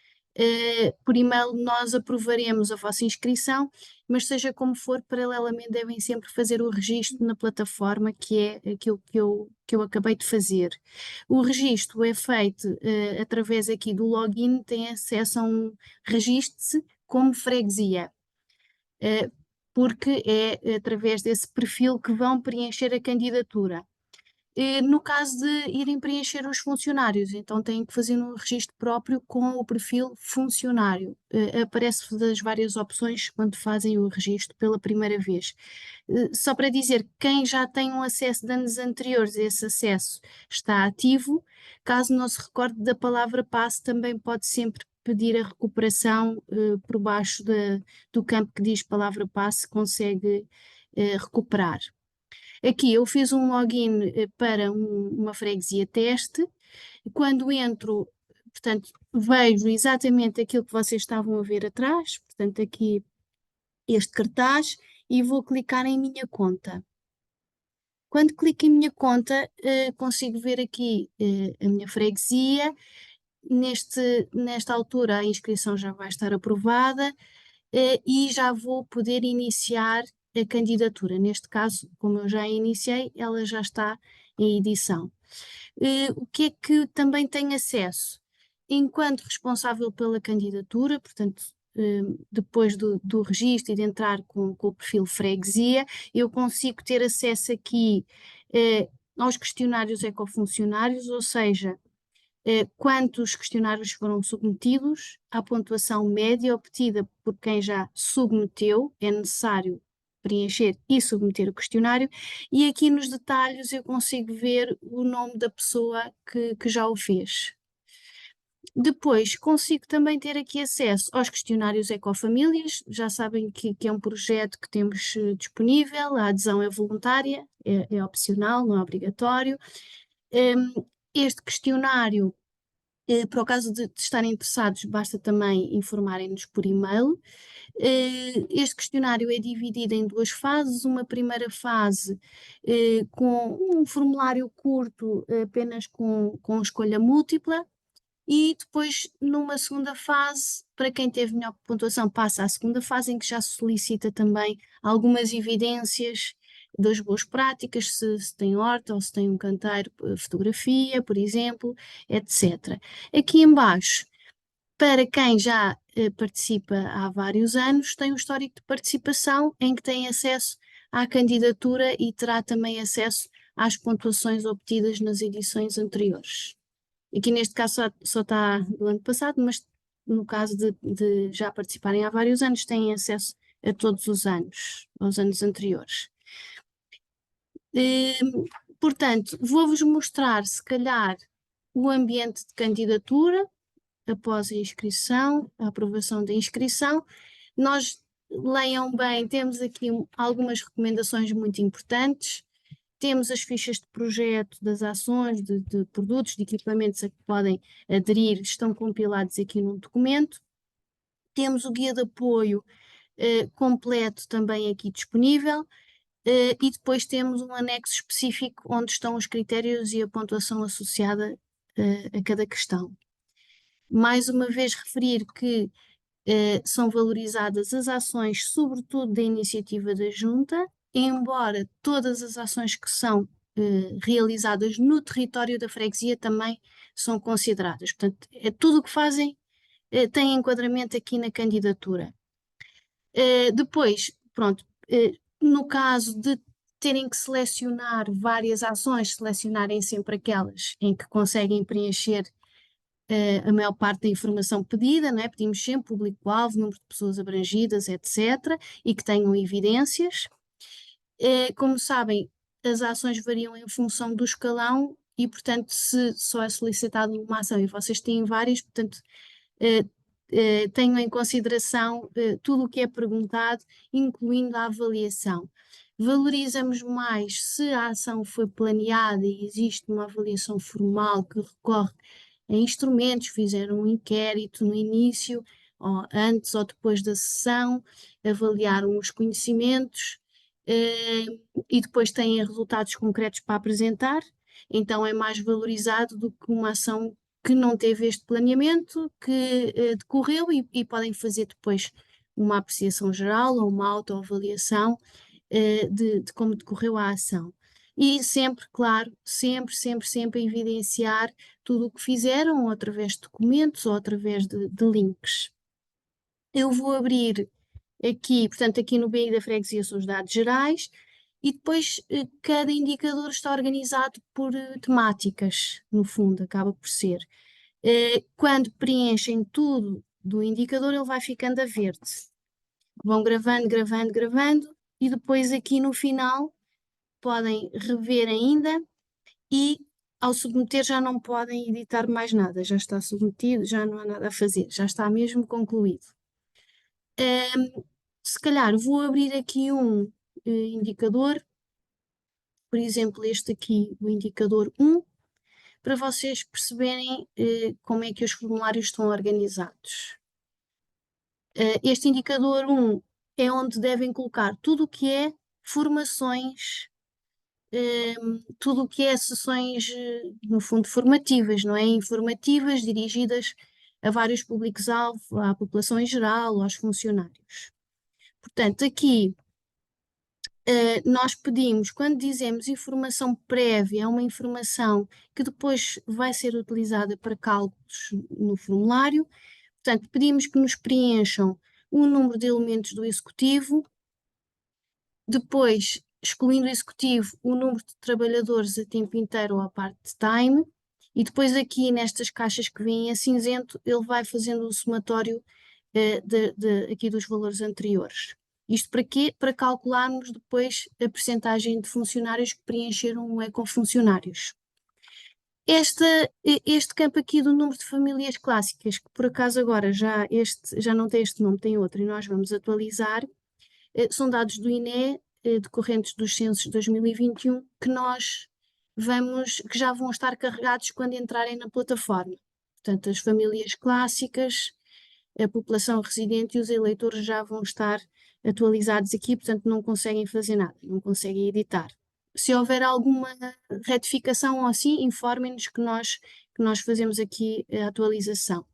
Por e-mail nós aprovaremos a vossa inscrição, mas seja como for, paralelamente devem sempre fazer o registro na plataforma, que é aquilo que eu acabei de fazer. O registro é feito através aqui do login, tem acesso a um registro-se como freguesia, porque é através desse perfil que vão preencher a candidatura. No caso de irem preencher os funcionários, então têm que fazer um registro próprio com o perfil funcionário. Aparece das várias opções quando fazem o registro pela primeira vez. Só para dizer, quem já tem um acesso de anos anteriores, esse acesso está ativo. Caso não se recorde da palavra passe, também pode sempre pedir a recuperação por baixo do campo que diz palavra passe, consegue recuperar. Aqui eu fiz um login para uma freguesia teste. Quando entro, portanto, vejo exatamente aquilo que vocês estavam a ver atrás, portanto, aqui este cartaz, e vou clicar em minha conta. Quando clico em minha conta, consigo ver aqui a minha freguesia. Nesta altura a inscrição já vai estar aprovada e já vou poder iniciar a candidatura. Neste caso, como eu já iniciei, ela já está em edição. O que é que também tenho acesso? Enquanto responsável pela candidatura, portanto, depois do registro e de entrar com o perfil freguesia, eu consigo ter acesso aqui aos questionários ecofuncionários, ou seja, quantos questionários foram submetidos, a pontuação média obtida por quem já submeteu, é necessário preencher e submeter o questionário, e aqui nos detalhes eu consigo ver o nome da pessoa que já o fez. Depois consigo também ter aqui acesso aos questionários Ecofamílias, já sabem que é um projeto que temos disponível, a adesão é voluntária, é opcional, não é obrigatório. Este questionário, para o caso de estarem interessados, basta também informarem-nos por e-mail. Este questionário é dividido em duas fases. Uma primeira fase com um formulário curto, apenas com escolha múltipla, e depois, numa segunda fase, para quem teve melhor pontuação, passa à segunda fase, em que já se solicita também algumas evidências das boas práticas, se tem horta ou se tem um canteiro, fotografia, por exemplo, etc. Aqui embaixo, para quem já participa há vários anos, tem um histórico de participação em que tem acesso à candidatura e terá também acesso às pontuações obtidas nas edições anteriores. Aqui neste caso só está do ano passado, mas no caso de já participarem há vários anos, têm acesso a todos os anos, aos anos anteriores. Portanto, vou-vos mostrar, se calhar, o ambiente de candidatura após a inscrição, a aprovação da inscrição. Nós, leiam bem, temos aqui algumas recomendações muito importantes. Temos as fichas de projeto das ações, de produtos, de equipamentos a que podem aderir, estão compilados aqui num documento. Temos o guia de apoio completo também aqui disponível. E depois temos um anexo específico onde estão os critérios e a pontuação associada a cada questão. Mais uma vez referir que são valorizadas as ações, sobretudo da iniciativa da Junta, embora todas as ações que são realizadas no território da freguesia também são consideradas. Portanto, tudo o que fazem tem enquadramento aqui na candidatura. Depois, pronto, no caso de terem que selecionar várias ações, selecionarem sempre aquelas em que conseguem preencher a maior parte da informação pedida, não é? Pedimos sempre público-alvo, número de pessoas abrangidas, etc., e que tenham evidências. Como sabem, as ações variam em função do escalão e, portanto, se só é solicitada uma ação e vocês têm várias, portanto, tenham em consideração tudo o que é perguntado, incluindo a avaliação. Valorizamos mais se a ação foi planeada e existe uma avaliação formal que recorre a instrumentos, fizeram um inquérito no início, ou antes ou depois da sessão, avaliaram os conhecimentos e depois têm resultados concretos para apresentar, então é mais valorizado do que uma ação que não teve este planeamento, que decorreu e podem fazer depois uma apreciação geral ou uma autoavaliação de como decorreu a ação. E sempre, claro, sempre evidenciar tudo o que fizeram, ou através de documentos ou através de links. Eu vou abrir aqui, portanto, aqui no BI da freguesia são os dados gerais, e depois cada indicador está organizado por temáticas, no fundo, acaba por ser. Quando preenchem tudo do indicador, ele vai ficando a verde. Vão gravando, e depois aqui no final podem rever ainda e ao submeter já não podem editar mais nada, já está submetido, já não há nada a fazer, já está mesmo concluído. Se calhar vou abrir aqui um indicador, por exemplo este aqui, o indicador 1, para vocês perceberem como é que os formulários estão organizados. Este indicador 1 é onde devem colocar tudo o que é formações, tudo o que é sessões, no fundo, formativas, não é? Informativas, dirigidas a vários públicos-alvo, à população em geral, aos funcionários. Portanto, aqui nós pedimos, quando dizemos informação prévia, é uma informação que depois vai ser utilizada para cálculos no formulário. Portanto, pedimos que nos preencham o número de elementos do executivo, depois, excluindo o executivo, o número de trabalhadores a tempo inteiro ou a part-time, e depois aqui nestas caixas que vêm a cinzento, ele vai fazendo o somatório aqui dos valores anteriores. Isto para quê? Para calcularmos depois a percentagem de funcionários que preencheram o ecofuncionários. Este campo aqui do número de famílias clássicas, que por acaso agora já não tem este nome, tem outro, e nós vamos atualizar, são dados do INE, decorrentes dos censos de 2021, que já vão estar carregados quando entrarem na plataforma. Portanto, as famílias clássicas, a população residente e os eleitores já vão estar atualizados aqui, portanto não conseguem fazer nada, não conseguem editar. Se houver alguma retificação ou assim, informem-nos que nós fazemos aqui a atualização.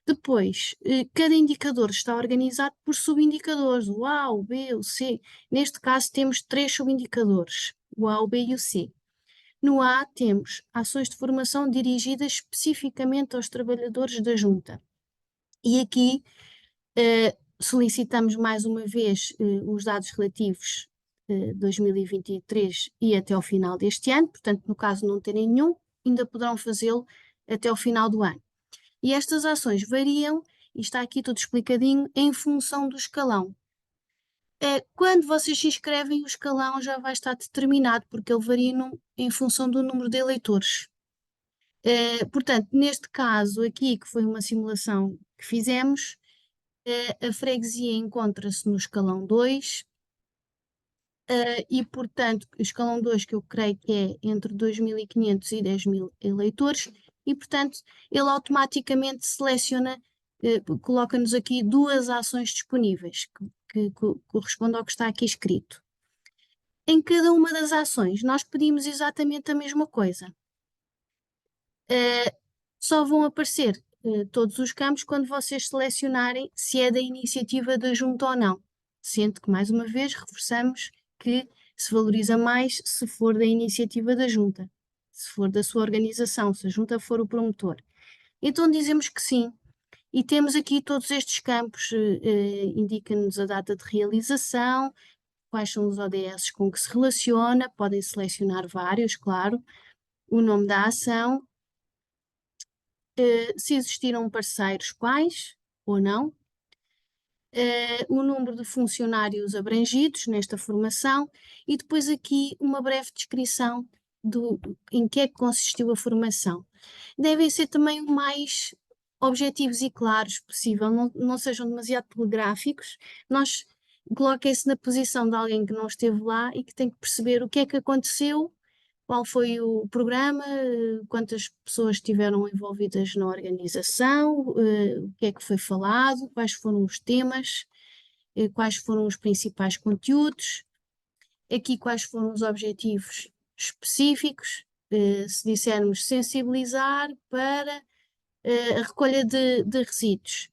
Depois, cada indicador está organizado por subindicadores, o A, o B, o C. Neste caso temos 3 subindicadores, o A, o B e o C. No A temos ações de formação dirigidas especificamente aos trabalhadores da Junta. E aqui solicitamos mais uma vez os dados relativos 2023 e até ao final deste ano, portanto, no caso não terem nenhum, ainda poderão fazê-lo até ao final do ano. E estas ações variam, e está aqui tudo explicadinho, em função do escalão. Quando vocês se inscrevem, o escalão já vai estar determinado, porque ele varia em função do número de eleitores. Portanto, neste caso aqui, que foi uma simulação que fizemos, a freguesia encontra-se no escalão 2, e, portanto, o escalão 2, que eu creio que é entre 2.500 e 10.000 eleitores, e, portanto, ele automaticamente seleciona, coloca-nos aqui 2 ações disponíveis, que correspondem ao que está aqui escrito. Em cada uma das ações, nós pedimos exatamente a mesma coisa. Só vão aparecer todos os campos quando vocês selecionarem se é da iniciativa da Junta ou não. Sendo que, mais uma vez, reforçamos que se valoriza mais se for da iniciativa da Junta, se for da sua organização, se a Junta for o promotor. Então dizemos que sim. E temos aqui todos estes campos, indica-nos a data de realização, quais são os ODS com que se relaciona, podem selecionar vários, claro, o nome da ação, se existiram parceiros, quais ou não, o número de funcionários abrangidos nesta formação e depois aqui uma breve descrição em que é que consistiu a formação. Devem ser também o mais objetivos e claros possível, não sejam demasiado telegráficos. Coloquem-se na posição de alguém que não esteve lá e que tem que perceber o que é que aconteceu, qual foi o programa, quantas pessoas estiveram envolvidas na organização, o que é que foi falado, quais foram os temas, quais foram os principais conteúdos, aqui quais foram os objetivos específicos se dissermos sensibilizar para a recolha de resíduos,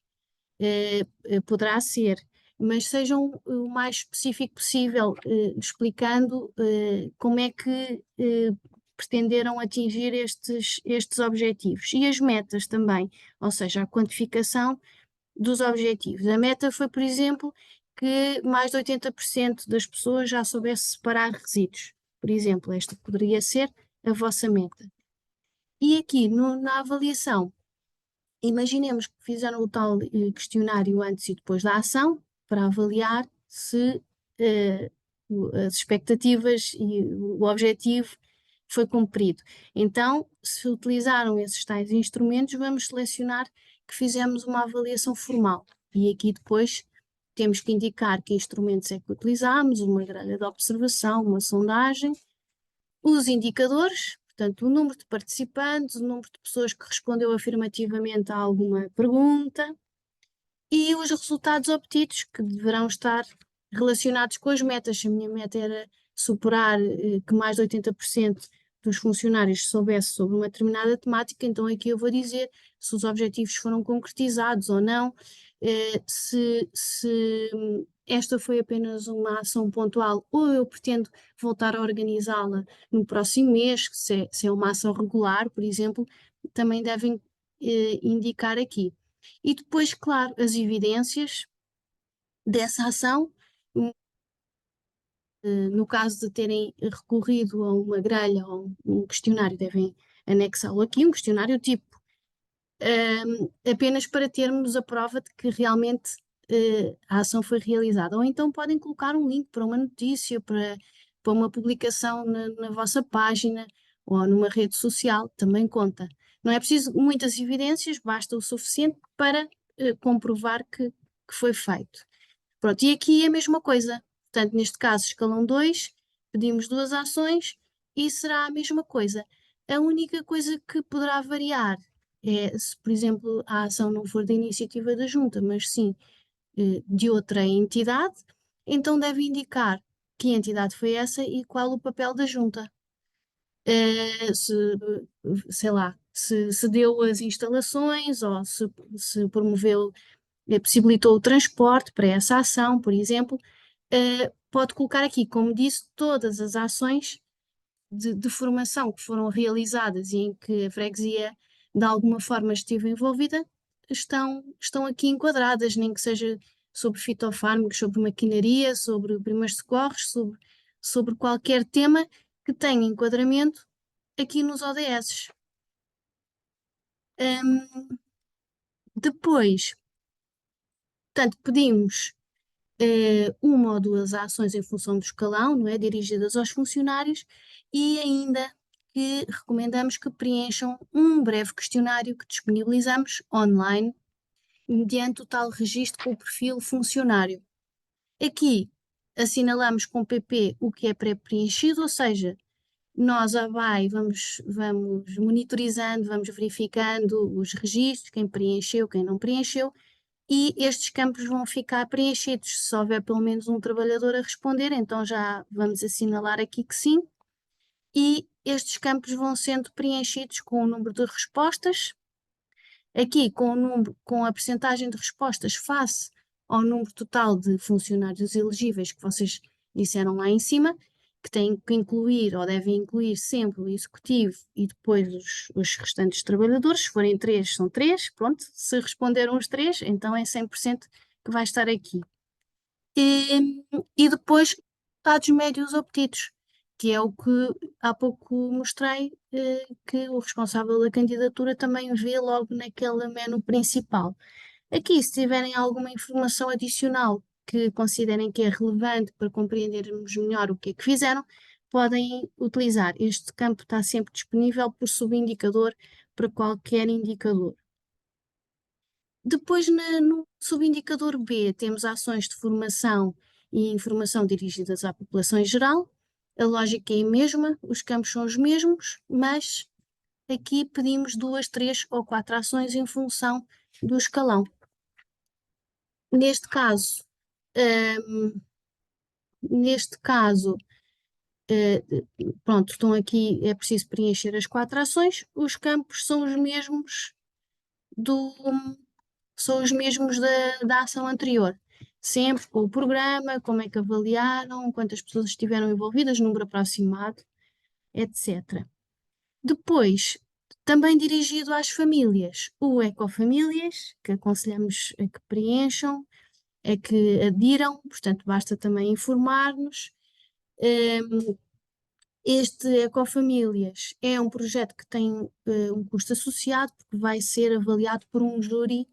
poderá ser, mas sejam o mais específico possível, explicando como é que pretenderam atingir estes objetivos e as metas também, ou seja, a quantificação dos objetivos. A meta foi, por exemplo, que mais de 80% das pessoas já soubesse separar resíduos. Por exemplo, esta poderia ser a vossa meta. E aqui na avaliação, imaginemos que fizeram o tal questionário antes e depois da ação para avaliar se as expectativas e o objetivo foi cumprido. Então, se utilizaram esses tais instrumentos, vamos selecionar que fizemos uma avaliação formal. E aqui depois temos que indicar que instrumentos é que utilizamos, uma grelha de observação, uma sondagem, os indicadores, portanto, o número de participantes, o número de pessoas que respondeu afirmativamente a alguma pergunta e os resultados obtidos, que deverão estar relacionados com as metas. Se a minha meta era superar que mais de 80% dos funcionários soubesse sobre uma determinada temática, então aqui eu vou dizer se os objetivos foram concretizados ou não, se esta foi apenas uma ação pontual ou eu pretendo voltar a organizá-la no próximo mês, se é uma ação regular, por exemplo, também devem indicar aqui. E depois, claro, as evidências dessa ação, no caso de terem recorrido a uma grelha ou um questionário, devem anexá-lo aqui, um questionário tipo, apenas para termos a prova de que realmente a ação foi realizada. Ou então podem colocar um link para uma notícia, para uma publicação na vossa página ou numa rede social, também conta. Não é preciso muitas evidências, basta o suficiente para comprovar que foi feito. Pronto, e aqui é a mesma coisa. Portanto, neste caso, escalão 2, pedimos 2 ações e será a mesma coisa. A única coisa que poderá variar é se, por exemplo, a ação não for da iniciativa da junta, mas sim de outra entidade, então deve indicar que entidade foi essa e qual o papel da junta. Sei lá, se deu as instalações ou se promoveu, possibilitou o transporte para essa ação, por exemplo, pode colocar aqui, como disse, todas as ações de formação que foram realizadas e em que a freguesia de alguma forma esteve envolvida, estão aqui enquadradas, nem que seja sobre fitofármacos, sobre maquinaria, sobre primeiros socorros, sobre qualquer tema que tenha enquadramento aqui nos ODS. Depois, portanto, pedimos uma ou 2 ações em função do escalão, não é? Dirigidas aos funcionários e ainda que recomendamos que preencham um breve questionário que disponibilizamos online mediante o tal registro com o perfil funcionário. Aqui assinalamos com PP o que é pré-preenchido, ou seja, nós vamos monitorizando, vamos verificando os registros, quem preencheu, quem não preencheu, e estes campos vão ficar preenchidos. Se houver pelo menos um trabalhador a responder, então já vamos assinalar aqui que sim, e estes campos vão sendo preenchidos com o número de respostas, aqui com a percentagem de respostas face ao número total de funcionários elegíveis que vocês disseram lá em cima, que têm que incluir ou devem incluir sempre o executivo e depois os restantes trabalhadores. Se forem 3, são 3, pronto. Se responderam os 3, então é 100% que vai estar aqui. E depois, dados médios obtidos, que é o que há pouco mostrei, que o responsável da candidatura também vê logo naquele menu principal. Aqui, se tiverem alguma informação adicional que considerem que é relevante para compreendermos melhor o que é que fizeram, podem utilizar. Este campo está sempre disponível por subindicador para qualquer indicador. Depois, no subindicador B, temos ações de formação e informação dirigidas à população em geral. A lógica é a mesma, os campos são os mesmos, mas aqui pedimos 2, 3 ou 4 ações em função do escalão. Neste caso, pronto, estão aqui, é preciso preencher as 4 ações, os campos são os mesmos da ação anterior. Sempre com o programa, como é que avaliaram, quantas pessoas estiveram envolvidas, número aproximado, etc. Depois, também dirigido às famílias, o Ecofamílias, que aconselhamos a que preencham, a que adiram, portanto, basta também informar-nos. Este Ecofamílias é um projeto que tem um custo associado, porque vai ser avaliado por um júri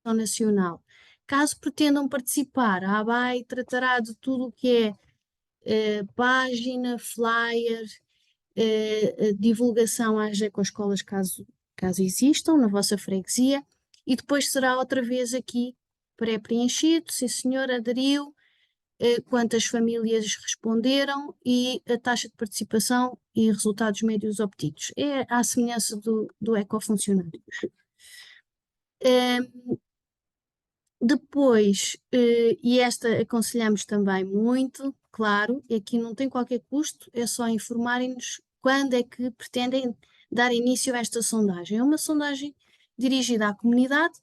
nacional. Caso pretendam participar, a ABAI tratará de tudo o que é página, flyer, divulgação às ecoescolas, caso existam, na vossa freguesia, e depois será outra vez aqui pré-preenchido, sim senhor, aderiu, quantas famílias responderam e a taxa de participação e resultados médios obtidos. É à semelhança do Ecofuncionários. Depois, e esta aconselhamos também muito, claro, e aqui não tem qualquer custo, é só informarem-nos quando é que pretendem dar início a esta sondagem. É uma sondagem dirigida à comunidade,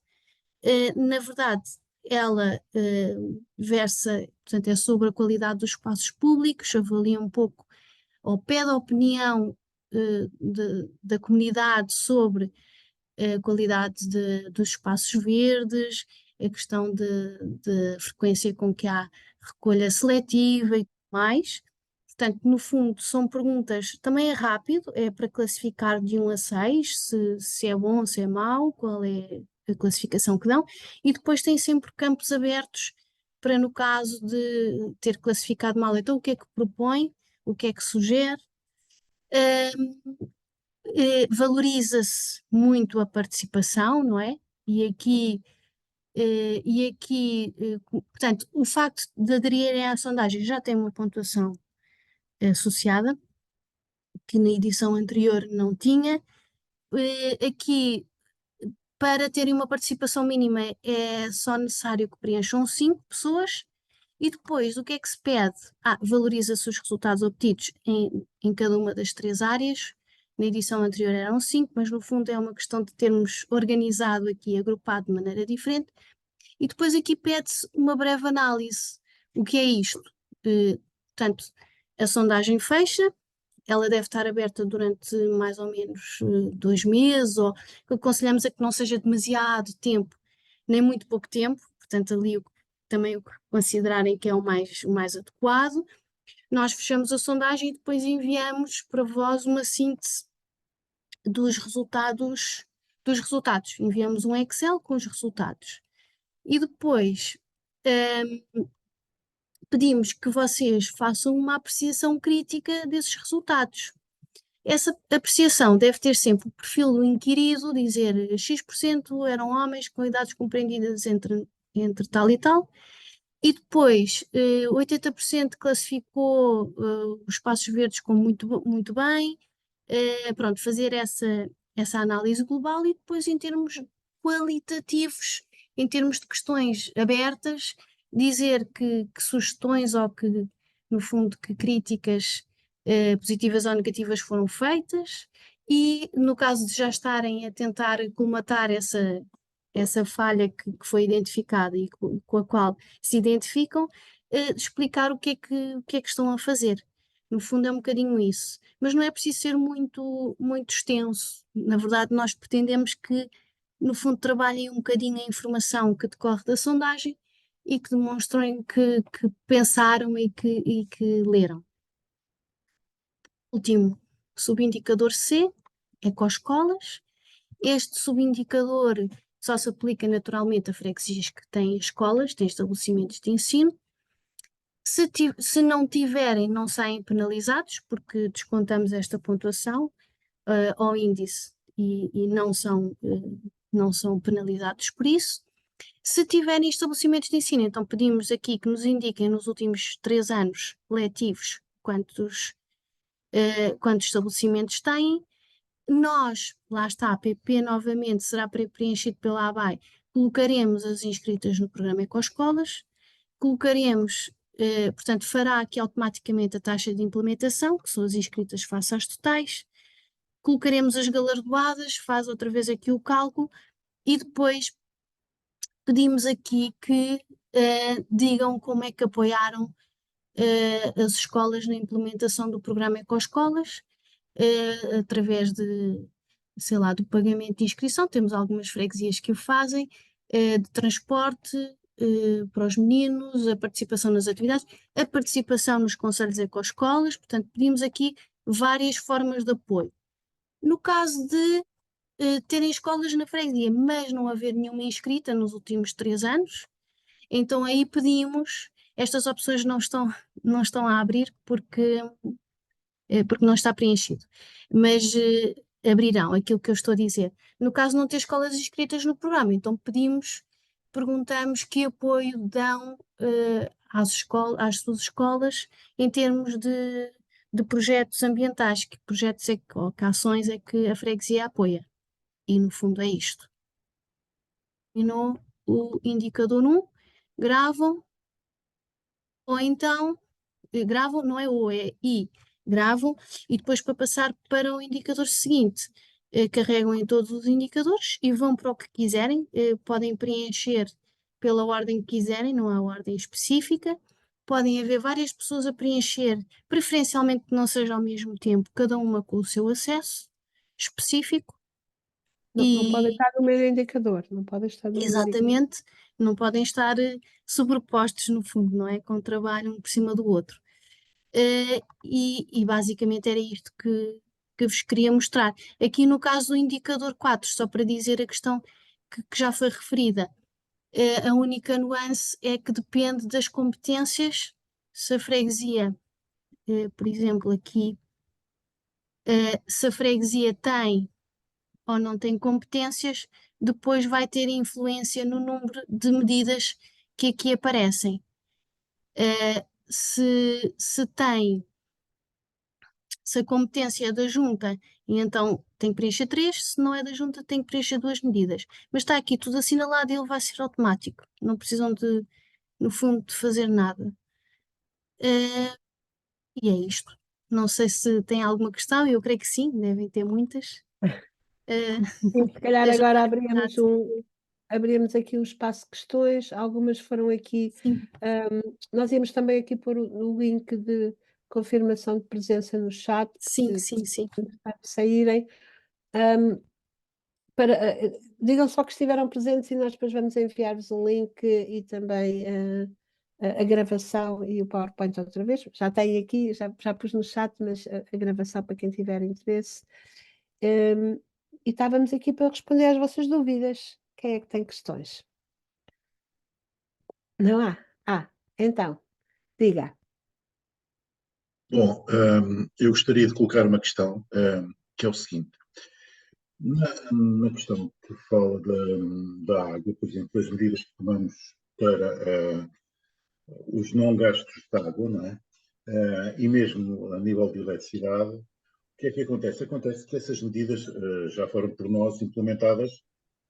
na verdade, ela versa, portanto, é sobre a qualidade dos espaços públicos, avalia um pouco, ou pede a opinião da comunidade sobre a qualidade dos espaços verdes, a questão de frequência com que há recolha seletiva e tudo mais. Portanto, no fundo, são perguntas, também é rápido, é para classificar de 1 a 6, se é bom, se é mau, qual é a classificação que dão, e depois tem sempre campos abertos para, no caso de ter classificado mal, então o que é que propõe, o que é que sugere. Valoriza-se muito a participação, não é? Portanto, o facto de aderirem à sondagem já tem uma pontuação associada, que na edição anterior não tinha. Aqui, para terem uma participação mínima, é só necessário que preencham 5 pessoas. E depois, o que é que se pede? Valoriza-se os resultados obtidos em cada uma das 3 áreas. Na edição anterior eram 5, mas no fundo é uma questão de termos organizado aqui, agrupado de maneira diferente. E depois aqui pede-se uma breve análise. O que é isto? Portanto, a sondagem fecha, ela deve estar aberta durante mais ou menos 2 meses, ou aconselhamos a que não seja demasiado tempo, nem muito pouco tempo, portanto ali também o que considerarem que é o mais adequado. Nós fechamos a sondagem e depois enviamos para vós uma síntese dos resultados. Enviamos um Excel com os resultados. E depois pedimos que vocês façam uma apreciação crítica desses resultados. Essa apreciação deve ter sempre o perfil do inquirido, dizer X% eram homens com idades compreendidas entre tal e tal, e depois 80% classificou os espaços verdes como muito bem, pronto, fazer essa análise global e depois em termos qualitativos, em termos de questões abertas, dizer que sugestões ou que, no fundo, que críticas positivas ou negativas foram feitas e, no caso de já estarem a tentar colmatar essa falha que foi identificada e com a qual se identificam, explicar o que é que estão a fazer. No fundo é um bocadinho isso. Mas não é preciso ser muito extenso. Na verdade, nós pretendemos que, no fundo, trabalhem um bocadinho a informação que decorre da sondagem e que demonstrem que pensaram e que leram. Último, subindicador C, ecoescolas. Este subindicador só se aplica naturalmente a freguesias que têm escolas, têm estabelecimentos de ensino. Se não tiverem, não saem penalizados, porque descontamos esta pontuação ao índice e não são penalizados por isso. Se tiverem estabelecimentos de ensino, então pedimos aqui que nos indiquem nos últimos 3 anos letivos quantos estabelecimentos têm. Nós, lá está, a PP novamente será preenchido pela ABAI, colocaremos as inscritas no programa Ecoescolas, colocaremos portanto, fará aqui automaticamente a taxa de implementação, que são as inscritas face às totais, colocaremos as galardoadas, faz outra vez aqui o cálculo e depois pedimos aqui que digam como é que apoiaram as escolas na implementação do programa Ecoescolas, através de, sei lá, do pagamento de inscrição, temos algumas freguesias que o fazem, de transporte para os meninos, a participação nas atividades, a participação nos conselhos Ecoescolas, portanto pedimos aqui várias formas de apoio. No caso de terem escolas na freguesia, mas não haver nenhuma inscrita nos últimos 3 anos, então aí pedimos, estas opções não estão a abrir porque não está preenchido, mas abrirão, aquilo que eu estou a dizer. No caso de não ter escolas inscritas no programa, então perguntamos que apoio dão às suas escolas em termos de projetos ambientais, que projetos ou que ações é que a freguesia apoia. E no fundo é isto. E no o indicador 1, gravam, ou então gravam, não é o, é I, gravam, e depois para passar para o indicador seguinte, carregam em todos os indicadores e vão para o que quiserem, podem preencher pela ordem que quiserem, não há ordem específica, podem haver várias pessoas a preencher, preferencialmente que não seja ao mesmo tempo, cada uma com o seu acesso específico. Não pode estar no mesmo indicador, não pode estar no mesmo indicador. Exatamente, não podem estar sobrepostos no fundo, não é? Com trabalho um por cima do outro. E basicamente era isto que vos queria mostrar. Aqui no caso do indicador 4, só para dizer a questão que já foi referida, a única nuance é que depende das competências. Se a freguesia, por exemplo, aqui, se a freguesia tem ou não tem competências, depois vai ter influência no número de medidas que aqui aparecem. Se a competência é da junta, e então tem que preencher 3, se não é da junta tem que preencher 2 medidas. Mas está aqui tudo assinalado e ele vai ser automático, não precisam no fundo, de fazer nada. E é isto. Não sei se tem alguma questão, eu creio que sim, devem ter muitas. Sim, se calhar Esteja agora à vontade. abrimos aqui um espaço de questões, algumas foram aqui, Sim, nós íamos também aqui pôr o link de confirmação de presença no chat, sim, que sim. para saírem, digam só que estiveram presentes e nós depois vamos enviar-vos um link e também a gravação e o PowerPoint outra vez, já tem aqui, já pus no chat, mas a gravação para quem tiver interesse. E estávamos aqui para responder às vossas dúvidas. Quem é que tem questões? Não há? Então, diga. Bom, eu gostaria de colocar uma questão, que é o seguinte. Na questão que fala da água, por exemplo, as medidas que tomamos para os não gastos de água, não é? E mesmo a nível de eletricidade, o que é que acontece? Acontece que essas medidas já foram por nós implementadas,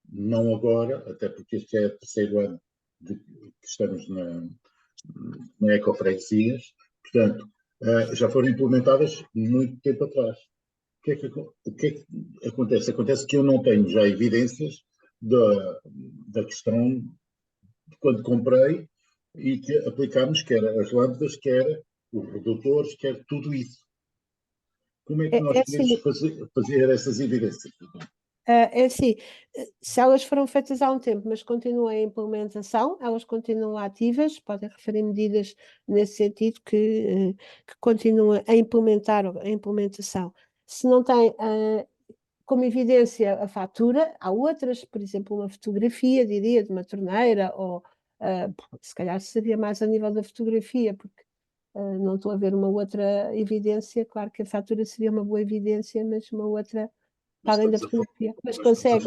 não agora, até porque este é o 3º ano que estamos na Ecofreguesias, portanto, já foram implementadas muito tempo atrás. O que é que acontece? Acontece que eu não tenho já evidências da questão de quando comprei e que aplicámos, quer as lâmpadas, quer os redutores, quer tudo isso. Como é que nós podemos assim, fazer essas evidências? é assim, se elas foram feitas há um tempo, mas continuam em implementação, elas continuam ativas, podem referir medidas nesse sentido que continuam a implementar a implementação. Se não tem como evidência a fatura, há outras, por exemplo, uma fotografia, diria, de uma torneira, ou se calhar seria mais a nível da fotografia, porque não estou a ver uma outra evidência. Claro que a fatura seria uma boa evidência, mas uma outra, para além da fotografia. Mas consegue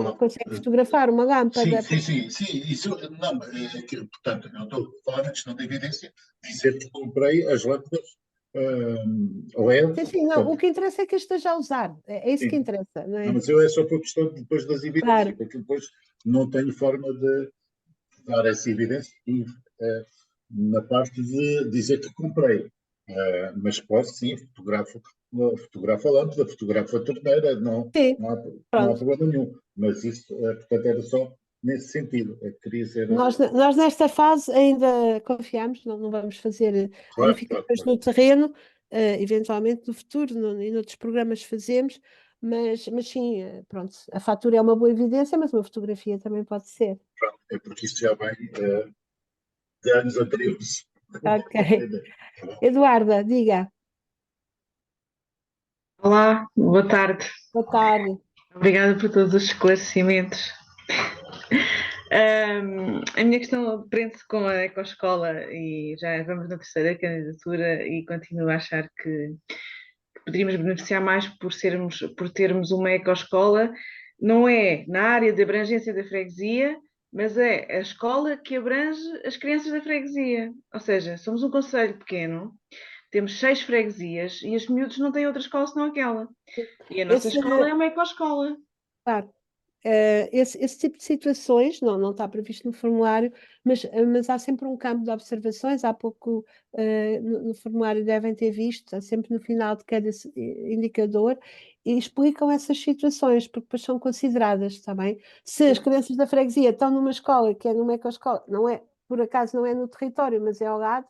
fotografar uma lâmpada? Sim. Isso, não, portanto, eu estou a falar na questão da evidência, dizer que comprei as lâmpadas LED. Sim, não, o que interessa é que esteja a usar, é isso que interessa, não é? Não, mas eu é só por questão depois das evidências, Claro. porque depois não tenho forma de dar essa evidência na parte de dizer que comprei. Mas posso sim, fotografo a lâmpada, fotografo a torneira, Sim, não há pronto. problema nenhum. Mas isso, portanto, era só nesse sentido. Queria ser. Nós nesta fase ainda confiamos, não vamos fazer Claro, verificações no terreno, eventualmente no futuro, e noutros programas fazemos, mas sim, pronto, a fatura é uma boa evidência, mas uma fotografia também pode ser. pronto, é porque isto já vem de anos anteriores. Ok. Eduarda, diga. Olá, boa tarde. Boa tarde. Obrigada por todos os esclarecimentos. A minha questão prende-se com a Ecoescola e já vamos na terceira candidatura e continuo a achar que poderíamos beneficiar mais por termos uma Ecoescola. Não é na área de abrangência da freguesia, mas é a escola que abrange as crianças da freguesia. Ou seja, somos um concelho pequeno, temos 6 freguesias e os miúdos não têm outra escola senão aquela. E a nossa escola é uma ecoescola. Claro. Esse tipo de situações não está previsto no formulário, mas há sempre um campo de observações. Há pouco no formulário devem ter visto, está sempre no final de cada indicador, e explicam essas situações, porque depois são consideradas, está bem? Se as crianças da freguesia estão numa escola, que é numa ecoescola, não é, por acaso não é no território, mas é ao lado,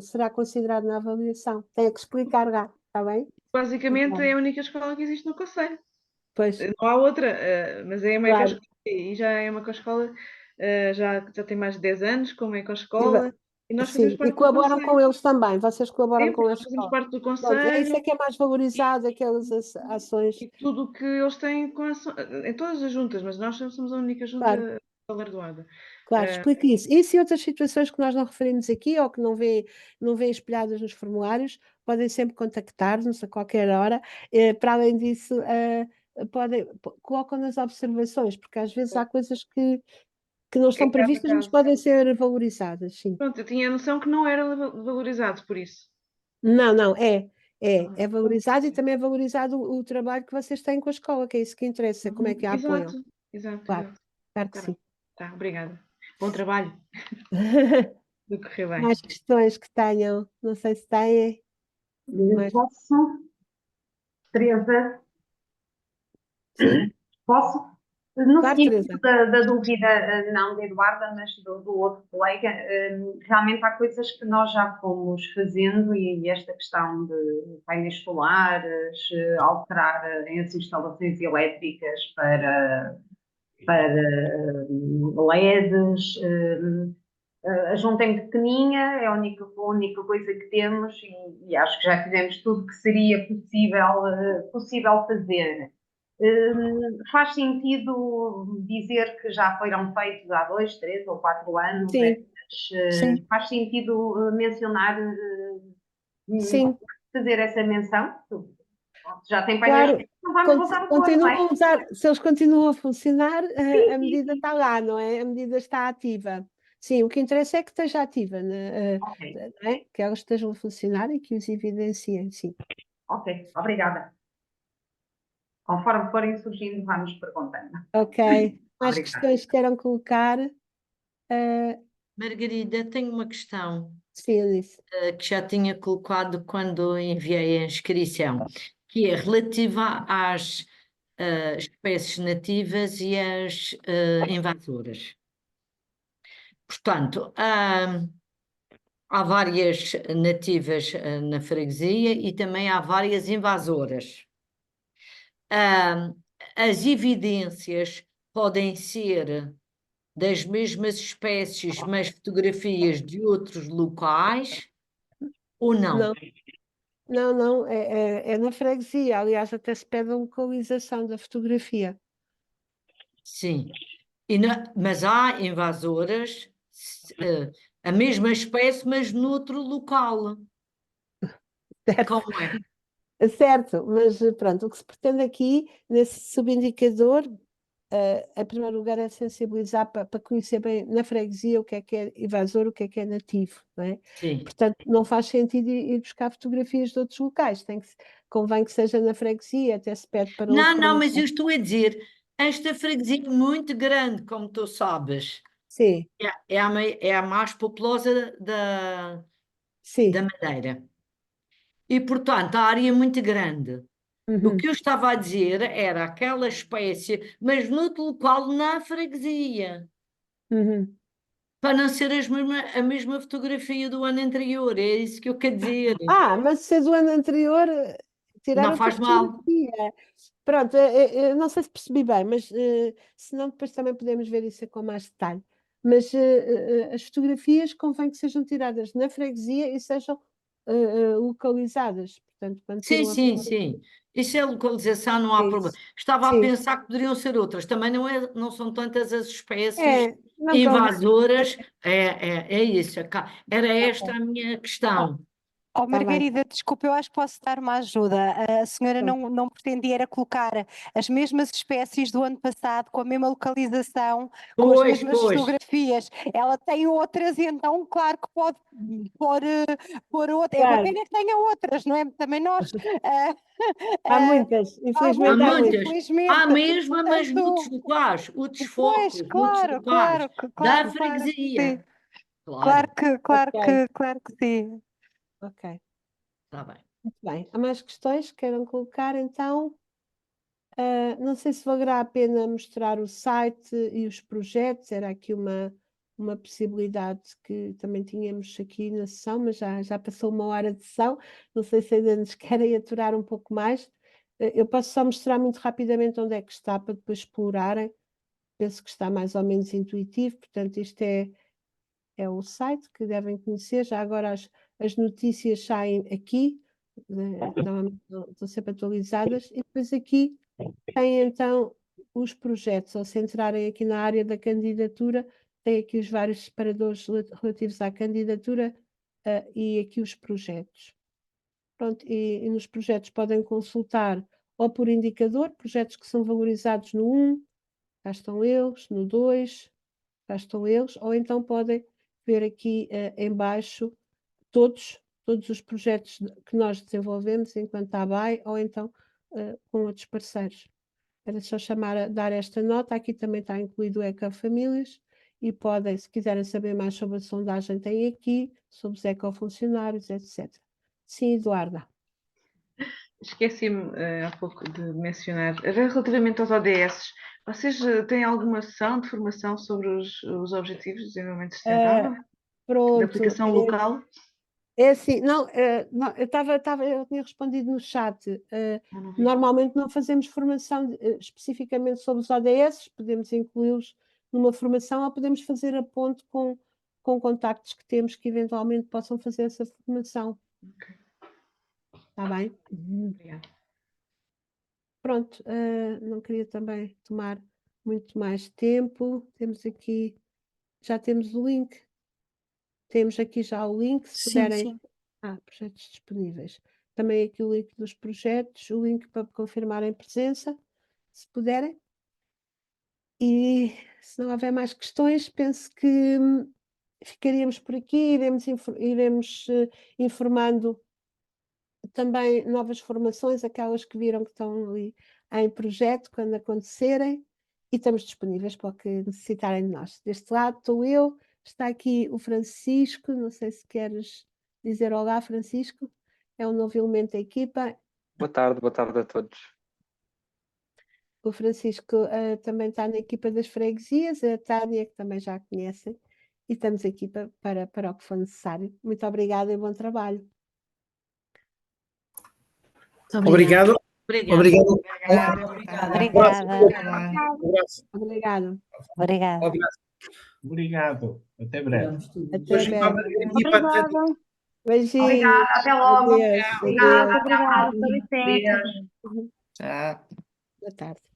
será considerado na avaliação. Tem que explicar lá, está bem? Basicamente é a única escola que existe no concelho. Pois, Não há outra, mas é uma claro. ecoescola e já é uma ecoescola, já tem mais de 10 anos como ecoescola e nós fazemos Sim, e parte do colaboram com concelho. eles também, vocês colaboram Sempre, com a nós fazemos escola. parte do Pronto, é isso concelho que é mais valorizado, aquelas ações. e tudo o que eles têm em todas as juntas, mas nós somos a única Claro, junta galardoada. claro, explique isso. Isso e outras situações que nós não referimos aqui ou que não vêem espelhadas nos formulários, podem sempre contactar-nos a qualquer hora. Para além disso, colocam nas observações, porque às vezes há coisas que não estão É caso a previstas, mas caso. podem ser valorizadas, sim. Pronto, eu tinha a noção que não era valorizado por isso. Não, é valorizado e também é valorizado o trabalho que vocês têm com a escola, que é isso que interessa, como é que a apoiam. Exato. Claro que Tá sim. bem. Tá, obrigada. Bom trabalho. Tudo correu bem. Mais questões que tenham, não sei se têm. Mas, Posso? Teresa, sim, posso? No claro, sentido Teresa. da dúvida, não de Eduarda, mas do outro colega, realmente há coisas que nós já fomos fazendo e esta questão de painéis solares, alterar as instalações elétricas para LEDs, a junta é pequeninha, é a única coisa que temos e acho que já fizemos tudo que seria possível fazer. Faz sentido dizer que já foram feitos há 2, 3 ou 4 anos, Sim, sim, faz sentido mencionar, sim, fazer essa menção? Já tem painéis, claro. não vamos voltar a pôr, não Continuam é? a usar, se eles continuam a funcionar, a medida está lá, não é? A medida está ativa. Sim, o que interessa é que esteja ativa, Ok, não é? Que elas estejam a funcionar e que os evidenciem, sim. ok, obrigada. Conforme forem surgindo, vamos perguntando. Ok. Mais Obrigada. questões que queiram colocar? Margarida, tenho uma questão Sim, Alice. que já tinha colocado quando enviei a inscrição, que é relativa às espécies nativas e às invasoras. Portanto, há várias nativas na freguesia e também há várias invasoras. As evidências podem ser das mesmas espécies, mas fotografias de outros locais, ou não? Não, é na freguesia. Aliás, até se pede a localização da fotografia. Sim. Mas há invasoras, a mesma espécie, mas noutro local. Certo, Como é? certo, mas pronto, o que se pretende aqui, nesse subindicador, em primeiro lugar, é sensibilizar para conhecer bem na freguesia o que é invasor, o que é nativo, não é? Sim. Portanto, não faz sentido ir buscar fotografias de outros locais, convém que seja na freguesia, até se pede para Não, mas eu estou a dizer, esta freguesia é muito grande, como tu sabes. Sim, é a mais populosa da sim. Madeira. E, portanto, a área é muito grande. O Uhum. que eu estava a dizer era aquela espécie, mas noutro local na freguesia, Uhum. para não ser a mesma fotografia do ano anterior. É isso que eu quero dizer. Mas se é do ano anterior, tirar Não outra faz mal. fotografia. Pronto, não sei se percebi bem, mas se não, depois também podemos ver isso com mais detalhe. Mas as fotografias convém que sejam tiradas na freguesia e sejam localizadas. Portanto, quando Sim, tiram a sim, fotografia, sim. Isso é localização, não há é problema. isso. Estava a Sim. pensar que poderiam ser outras. Também não são tantas as espécies Não convém. invasoras. É isso. Era esta a minha questão. Oh, Tá bem. Margarida, desculpa, eu acho que posso dar uma ajuda. A senhora não pretendia era colocar as mesmas espécies do ano passado, com a mesma localização, com as Pois, mesmas pois. fotografias. Ela tem outras e então, claro que pode pôr outras. É uma Claro. pena que tenha outras, não é? Também nós. Há muitas, infelizmente Há há muitas. muitas. Há mesmo, mas muitos Portanto, locais. Outros pois, focos, muitos claro, locais. claro, Da claro, freguesia. sim. Claro. Claro que sim. Ok, Está bem. muito bem. Há mais questões que queiram colocar, então? Não sei se valerá a pena mostrar o site e os projetos, era aqui uma possibilidade que também tínhamos aqui na sessão, mas já passou uma hora de sessão, não sei se ainda nos querem aturar um pouco mais. Eu posso só mostrar muito rapidamente onde é que está para depois explorarem. Penso que está mais ou menos intuitivo, portanto, isto é o site que devem conhecer. Já agora as notícias saem aqui, normalmente estão sempre atualizadas, e depois aqui tem então os projetos. Ao se entrarem aqui na área da candidatura, tem aqui os vários separadores relativos à candidatura e aqui os projetos. Pronto, e nos projetos podem consultar ou por indicador, projetos que são valorizados no 1, cá estão eles, no 2, cá estão eles, ou então podem ver aqui em baixo todos os projetos que nós desenvolvemos enquanto ABAI, ou então com outros parceiros. Era só dar esta nota. Aqui também está incluído o Ecofamílias e podem, se quiserem saber mais sobre a sondagem, tem aqui, sobre os ecofuncionários, etc. Sim, Eduarda. Esqueci-me há pouco de mencionar, relativamente aos ODS, vocês têm alguma ação de formação sobre os Objetivos de Desenvolvimento Sustentável? Da Pronto. aplicação local? É assim, não, eu tinha respondido no chat. Não vi. Normalmente não fazemos formação especificamente sobre os ODS, podemos incluí-los numa formação ou podemos fazer a ponte com contactos que temos que eventualmente possam fazer essa formação. Está bem? Obrigada. Pronto, não queria também tomar muito mais tempo. Temos aqui, já temos o link. Temos aqui já o link, se Sim, puderem. sim. Projetos disponíveis. Também aqui o link dos projetos, o link para confirmarem presença, se puderem. E se não houver mais questões, penso que ficaríamos por aqui, iremos informando também novas formações, aquelas que viram que estão ali em projeto, quando acontecerem, e estamos disponíveis para o que necessitarem de nós. Deste lado estou eu, está aqui o Francisco, não sei se queres dizer olá, Francisco, é um novo elemento da equipa. Boa tarde a todos. O Francisco também está na equipa das freguesias, a Tânia, que também já conhecem, e estamos aqui para o que for necessário. Muito obrigada e bom trabalho. Obrigado. Obrigado. Obrigado. Obrigado. Até breve. Até breve. Obrigada. Beijinhos. Obrigada, até logo. Adeus. Obrigada, Adeus. até à próxima. Com licença. Boa tarde.